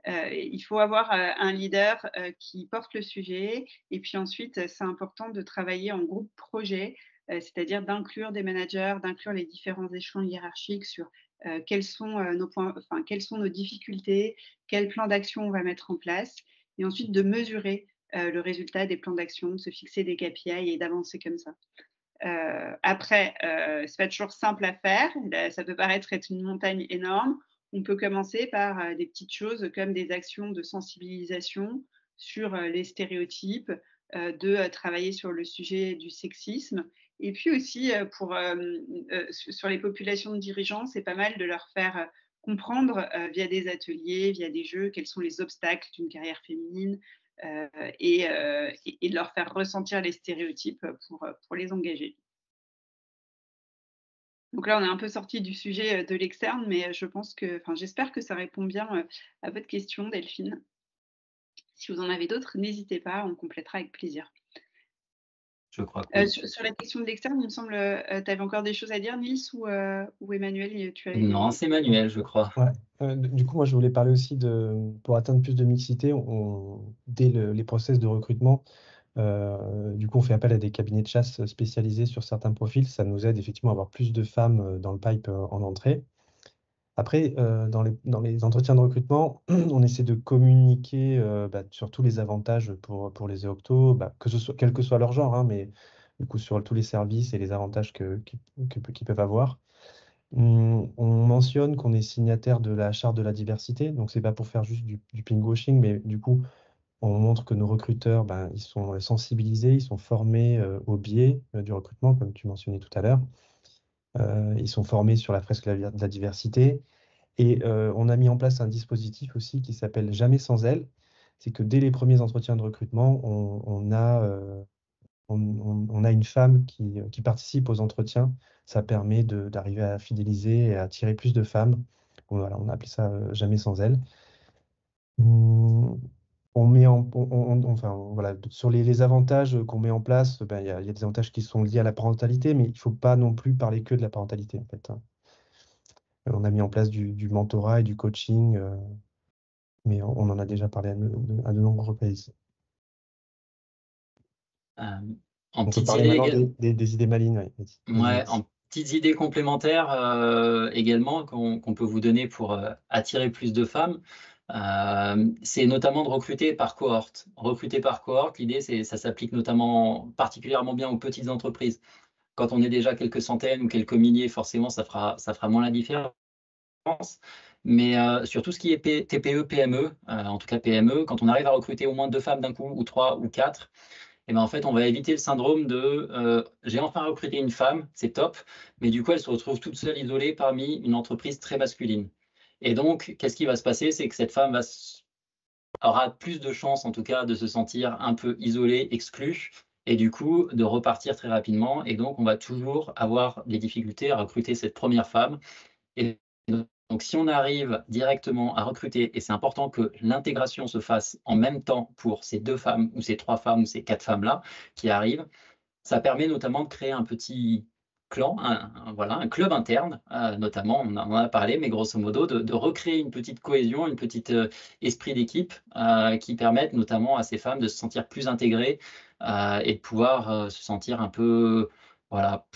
Il faut avoir un leader qui porte le sujet. Et puis ensuite, c'est important de travailler en groupe projet, c'est-à-dire d'inclure des managers, d'inclure les différents échelons hiérarchiques sur quels sont nos points, enfin, quelles sont nos difficultés, quel plan d'action on va mettre en place, et ensuite de mesurer le résultat des plans d'action, de se fixer des KPI et d'avancer comme ça. Après, c'est pas toujours simple à faire. Ça peut paraître être une montagne énorme. On peut commencer par des petites choses comme des actions de sensibilisation sur les stéréotypes, de travailler sur le sujet du sexisme. Et puis aussi, sur les populations de dirigeants, c'est pas mal de leur faire comprendre via des ateliers, via des jeux, quels sont les obstacles d'une carrière féminine, et de leur faire ressentir les stéréotypes pour les engager. Donc là, on est un peu sorti du sujet de l'externe, mais j'espère que ça répond bien à votre question, Delphine. Si vous en avez d'autres, n'hésitez pas, on complétera avec plaisir. Je crois que oui. Sur la question de l'externe, il me semble, tu avais encore des choses à dire, Nils, ou Emmanuel, tu avais... Non, c'est Emmanuel, je crois. Ouais. Du coup, moi, je voulais parler aussi pour atteindre plus de mixité, dès les process de recrutement, du coup, on fait appel à des cabinets de chasse spécialisés sur certains profils. Ça nous aide effectivement à avoir plus de femmes dans le pipe en entrée. Après, dans les entretiens de recrutement, on essaie de communiquer sur tous les avantages pour les EOCTO, quel que soit leur genre, hein, mais du coup sur tous les services et les avantages qu'ils peuvent avoir. On mentionne qu'on est signataire de la charte de la diversité, donc c'est pas pour faire juste du pinkwashing, mais du coup, on montre que nos recruteurs, ils sont sensibilisés, ils sont formés au biais du recrutement, comme tu mentionnais tout à l'heure. Ils sont formés sur la fresque de la diversité. Et on a mis en place un dispositif aussi qui s'appelle Jamais sans elle. C'est que dès les premiers entretiens de recrutement, on a une femme qui participe aux entretiens. Ça permet d'arriver à fidéliser et à attirer plus de femmes. Voilà, on a appelé ça Jamais sans elle. On met enfin, voilà, sur les avantages qu'on met en place, il y a des avantages qui sont liés à la parentalité, mais il ne faut pas non plus parler que de la parentalité, en fait, hein. On a mis en place du mentorat et du coaching, mais on en a déjà parlé à de nombreuses reprises. Euh, en On peut petites parler idées, maintenant des idées malines. Ouais. Vas-y, ouais, Mathis. en petites idées complémentaires également qu'on peut vous donner pour attirer plus de femmes, c'est notamment de recruter par cohorte. Recruter par cohorte, l'idée, ça s'applique notamment particulièrement bien aux petites entreprises. Quand on est déjà quelques centaines ou quelques milliers, forcément, ça fera moins la différence. Mais sur tout ce qui est TPE, PME, en tout cas PME, quand on arrive à recruter au moins deux femmes d'un coup, ou trois ou quatre, et ben en fait, on va éviter le syndrome de j'ai enfin recruté une femme, c'est top, mais du coup, elle se retrouve toute seule, isolée parmi une entreprise très masculine. Et donc, qu'est-ce qui va se passer? C'est que cette femme aura plus de chances, en tout cas, de se sentir un peu isolée, exclue, et du coup, de repartir très rapidement. Et donc, on va toujours avoir des difficultés à recruter cette première femme. Et donc, si on arrive directement à recruter, et c'est important que l'intégration se fasse en même temps pour ces deux femmes, ou ces trois femmes, ou ces quatre femmes-là qui arrivent, ça permet notamment de créer un petit clan, voilà, un club interne, notamment, on en a parlé, mais grosso modo, de recréer une petite cohésion, une petite esprit d'équipe qui permettent notamment à ces femmes de se sentir plus intégrées et de pouvoir se sentir un peu, voilà,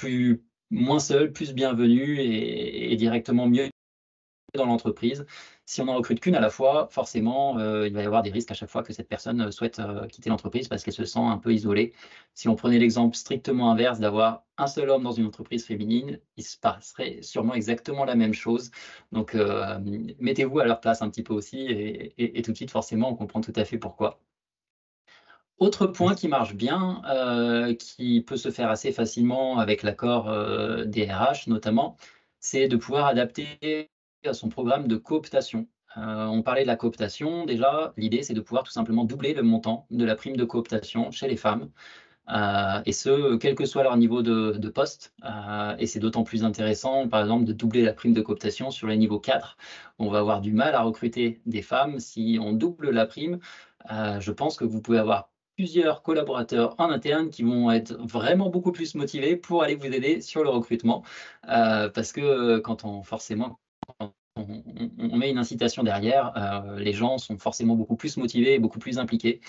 moins seules, plus bienvenues et directement mieux dans l'entreprise. Si on n'en recrute qu'une à la fois, forcément, il va y avoir des risques à chaque fois que cette personne souhaite quitter l'entreprise parce qu'elle se sent un peu isolée. Si on prenait l'exemple strictement inverse d'avoir un seul homme dans une entreprise féminine, il se passerait sûrement exactement la même chose. Donc, mettez-vous à leur place un petit peu aussi et tout de suite, forcément, on comprend tout à fait pourquoi. Autre point qui marche bien, qui peut se faire assez facilement avec l'accord des RH notamment, c'est de pouvoir adapter à son programme de cooptation. On parlait de la cooptation, déjà, l'idée c'est de pouvoir tout simplement doubler le montant de la prime de cooptation chez les femmes, et ce, quel que soit leur niveau de poste. Et c'est d'autant plus intéressant, par exemple, de doubler la prime de cooptation sur les niveaux 4. On va avoir du mal à recruter des femmes. Si on double la prime, je pense que vous pouvez avoir plusieurs collaborateurs en interne qui vont être vraiment beaucoup plus motivés pour aller vous aider sur le recrutement. Parce que quand on forcément on met une incitation derrière, les gens sont forcément beaucoup plus motivés et beaucoup plus impliqués.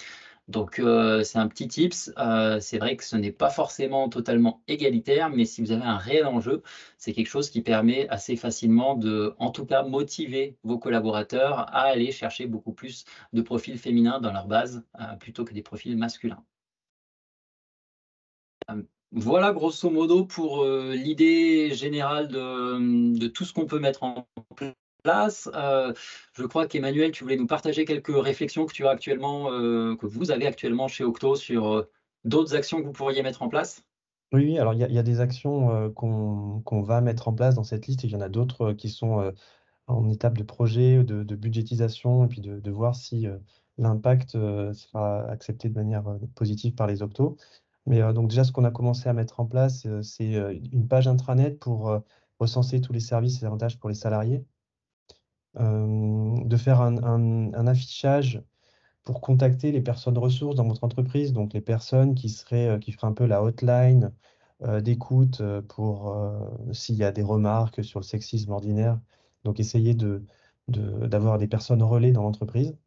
Donc, c'est un petit tips. C'est vrai que ce n'est pas forcément totalement égalitaire, mais si vous avez un réel enjeu, c'est quelque chose qui permet assez facilement de, en tout cas, motiver vos collaborateurs à aller chercher beaucoup plus de profils féminins dans leur base, plutôt que des profils masculins. Voilà grosso modo pour l'idée générale de tout ce qu'on peut mettre en place. Je crois qu'Emmanuel, tu voulais nous partager quelques réflexions que tu as actuellement, que vous avez actuellement chez Octo sur d'autres actions que vous pourriez mettre en place. Oui, oui, alors il y a des actions qu'on va mettre en place dans cette liste et il y en a d'autres qui sont en étape de projet, de budgétisation, et puis de voir si l'impact sera accepté de manière positive par les Octos. Mais donc déjà, ce qu'on a commencé à mettre en place, c'est une page intranet pour recenser tous les services et avantages pour les salariés, de faire un affichage pour contacter les personnes ressources dans votre entreprise, donc les personnes qui feraient un peu la hotline d'écoute pour s'il y a des remarques sur le sexisme ordinaire. Donc essayer d'avoir des personnes relais dans l'entreprise.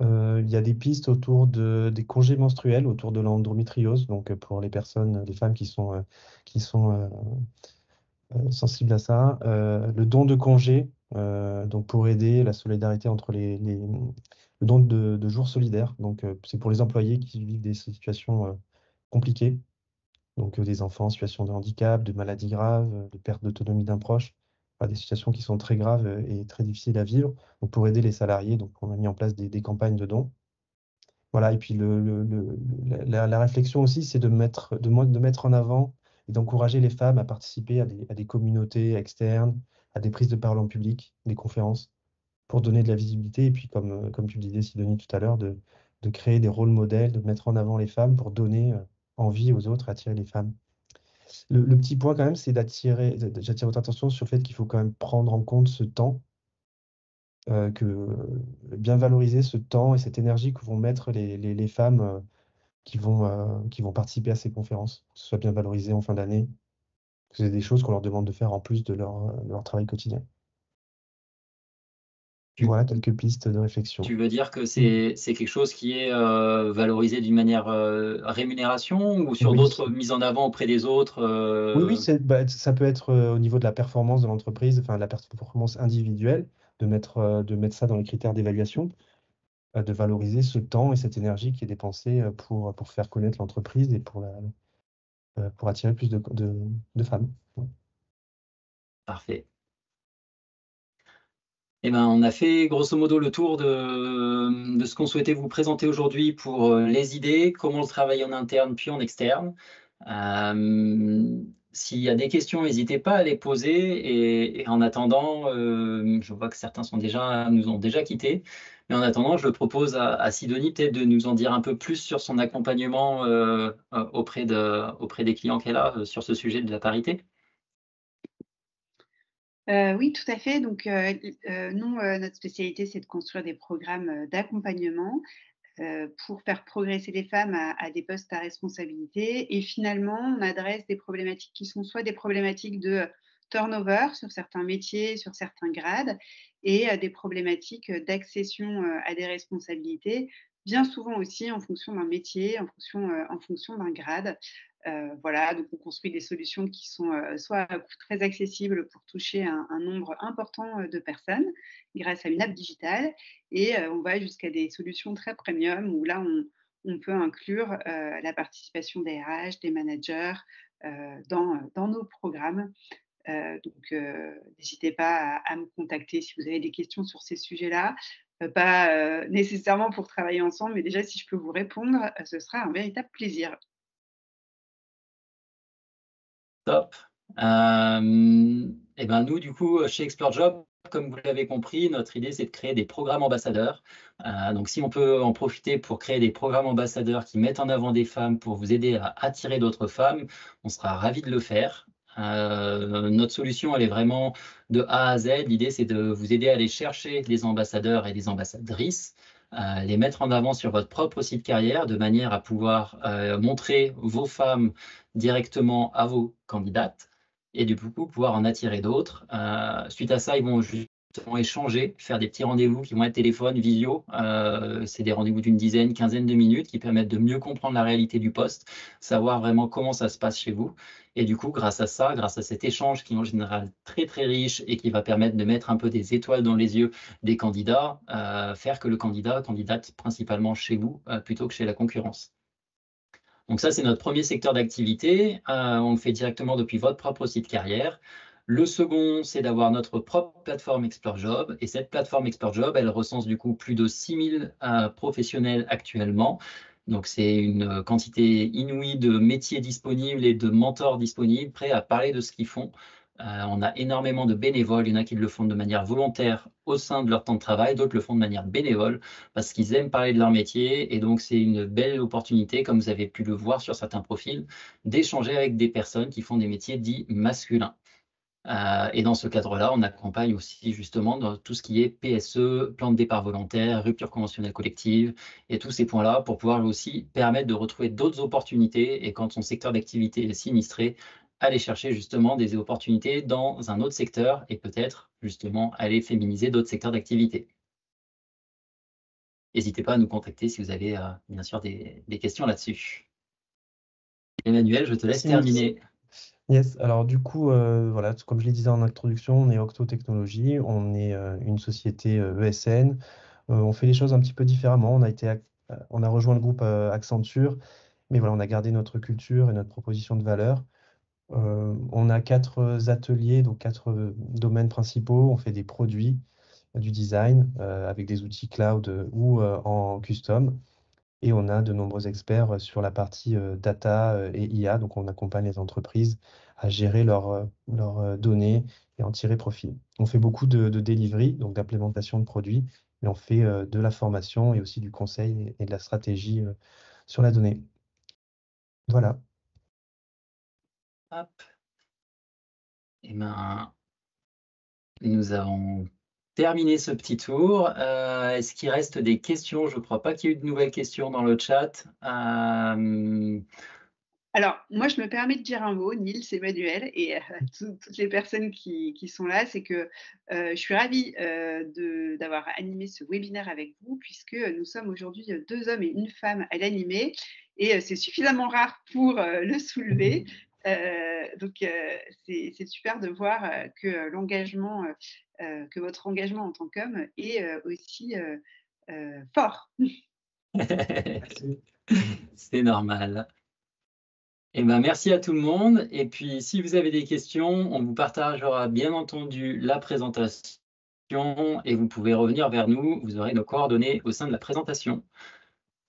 Il y a des pistes autour des congés menstruels, autour de l'endométriose, donc pour les femmes qui sont sensibles à ça. Le don de congés, donc pour aider la solidarité entre le don de jours solidaires. Donc c'est pour les employés qui vivent des situations compliquées, donc des enfants en situation de handicap, de maladies graves, de perte d'autonomie d'un proche, enfin, des situations qui sont très graves et très difficiles à vivre. Donc pour aider les salariés, donc on a mis en place des campagnes de dons. Voilà, et puis la réflexion aussi, c'est de mettre en avant et d'encourager les femmes à participer à des communautés externes, à des prises de parole en public, des conférences, pour donner de la visibilité. Et puis, comme tu le disais, Sidonie, tout à l'heure, de créer des rôles modèles, de mettre en avant les femmes pour donner envie aux autres, attirer les femmes. Le petit point quand même, c'est j'attire votre attention sur le fait qu'il faut quand même prendre en compte ce temps bien valoriser ce temps et cette énergie que vont mettre les femmes qui vont participer à ces conférences, que ce soit bien valorisé en fin d'année, que c'est des choses qu'on leur demande de faire en plus de leur travail quotidien. Voilà quelques pistes de réflexion. Tu veux dire que c'est quelque chose qui est valorisé d'une manière rémunération ou sur Oui. d'autres mises en avant auprès des autres Oui, ça peut être au niveau de la performance de l'entreprise, enfin de la performance individuelle, de mettre ça dans les critères d'évaluation, de valoriser ce temps et cette énergie qui est dépensée pour faire connaître l'entreprise et pour attirer plus de femmes. Parfait. Eh ben, on a fait grosso modo le tour de ce qu'on souhaitait vous présenter aujourd'hui pour les idées, comment le travailler en interne puis en externe. S'il y a des questions, n'hésitez pas à les poser. Et en attendant, je vois que certains nous ont déjà quittés. Mais en attendant, je propose à Sidonie peut-être de nous en dire un peu plus sur son accompagnement auprès des clients qu'elle a sur ce sujet de la parité. Oui, tout à fait. Donc, nous, notre spécialité, c'est de construire des programmes d'accompagnement pour faire progresser les femmes à des postes à responsabilité. Et finalement, on adresse des problématiques qui sont soit des problématiques de turnover sur certains métiers, sur certains grades, et des problématiques d'accession à des responsabilités, bien souvent aussi en fonction d'un métier, en fonction d'un grade. Voilà, donc on construit des solutions qui sont soit à coût très accessible pour toucher un nombre important de personnes grâce à une app digitale, et on va jusqu'à des solutions très premium où là, on peut inclure la participation des RH, des managers dans nos programmes. Donc, n'hésitez pas à me contacter si vous avez des questions sur ces sujets-là. Pas nécessairement pour travailler ensemble, mais déjà si je peux vous répondre, ce sera un véritable plaisir. Top. Et ben nous, du coup, chez Explore Job, comme vous l'avez compris, notre idée, c'est de créer des programmes ambassadeurs. Donc, si on peut en profiter pour créer des programmes ambassadeurs qui mettent en avant des femmes pour vous aider à attirer d'autres femmes, on sera ravis de le faire. Notre solution, elle est vraiment de A à Z. L'idée, c'est de vous aider à aller chercher des ambassadeurs et des ambassadrices, les mettre en avant sur votre propre site carrière de manière à pouvoir montrer vos femmes directement à vos candidates et du coup pouvoir en attirer d'autres. Suite à ça, ils vont justement échanger, faire des petits rendez-vous qui vont être téléphone, visio. C'est des rendez-vous d'une dizaine, quinzaine de minutes qui permettent de mieux comprendre la réalité du poste, savoir vraiment comment ça se passe chez vous. Et du coup, grâce à ça, grâce à cet échange qui est en général très très riche et qui va permettre de mettre un peu des étoiles dans les yeux des candidats, faire que le candidat candidate principalement chez vous plutôt que chez la concurrence. Donc ça, c'est notre premier secteur d'activité. On le fait directement depuis votre propre site carrière. Le second, c'est d'avoir notre propre plateforme Explore Job. Et cette plateforme Explore Job, elle recense du coup plus de 6000 professionnels actuellement. Donc c'est une quantité inouïe de métiers disponibles et de mentors disponibles, prêts à parler de ce qu'ils font. On a énormément de bénévoles. Il y en a qui le font de manière volontaire au sein de leur temps de travail, d'autres le font de manière bénévole parce qu'ils aiment parler de leur métier. Et donc, c'est une belle opportunité, comme vous avez pu le voir sur certains profils, d'échanger avec des personnes qui font des métiers dits masculins. Et dans ce cadre-là, on accompagne aussi justement dans tout ce qui est PSE, plan de départ volontaire, rupture conventionnelle collective, et tous ces points-là pour pouvoir aussi permettre de retrouver d'autres opportunités. Et quand son secteur d'activité est sinistré, aller chercher justement des opportunités dans un autre secteur et peut-être justement aller féminiser d'autres secteurs d'activité. N'hésitez pas à nous contacter si vous avez bien sûr des questions là-dessus. Emmanuel, je te laisse terminer. Yes, alors du coup, voilà, comme je l'ai dit en introduction, on est Octo Technologies, on est une société ESN. On fait les choses un petit peu différemment. On a rejoint le groupe Accenture, mais voilà, on a gardé notre culture et notre proposition de valeur. On a 4 ateliers, donc 4 domaines principaux. On fait des produits, du design avec des outils cloud ou en custom. Et on a de nombreux experts sur la partie data et IA. Donc, on accompagne les entreprises à gérer leurs données et en tirer profit. On fait beaucoup de delivery, donc d'implémentation de produits, mais on fait de la formation et aussi du conseil et de la stratégie sur la donnée. Voilà. Hop. Eh ben, nous avons terminé ce petit tour. Est-ce qu'il reste des questions? Je ne crois pas qu'il y ait eu de nouvelles questions dans le chat. Alors, moi, je me permets de dire un mot, Nils, Emmanuel, et toutes les personnes qui sont là, c'est que je suis ravie d'avoir animé ce webinaire avec vous, puisque nous sommes aujourd'hui 2 hommes et une femme à l'animer, et c'est suffisamment rare pour le soulever. Donc, c'est super de voir que l'engagement, que votre engagement en tant qu'homme est aussi fort. C'est normal. Eh ben, merci à tout le monde. Et puis, si vous avez des questions, on vous partagera bien entendu la présentation et vous pouvez revenir vers nous. Vous aurez nos coordonnées au sein de la présentation.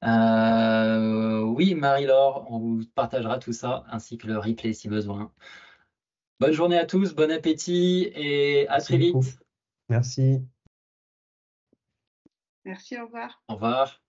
Oui, Marie-Laure, on vous partagera tout ça, ainsi que le replay si besoin. Bonne journée à tous, bon appétit et à très beaucoup. vite. Merci. Merci, au revoir. Au revoir.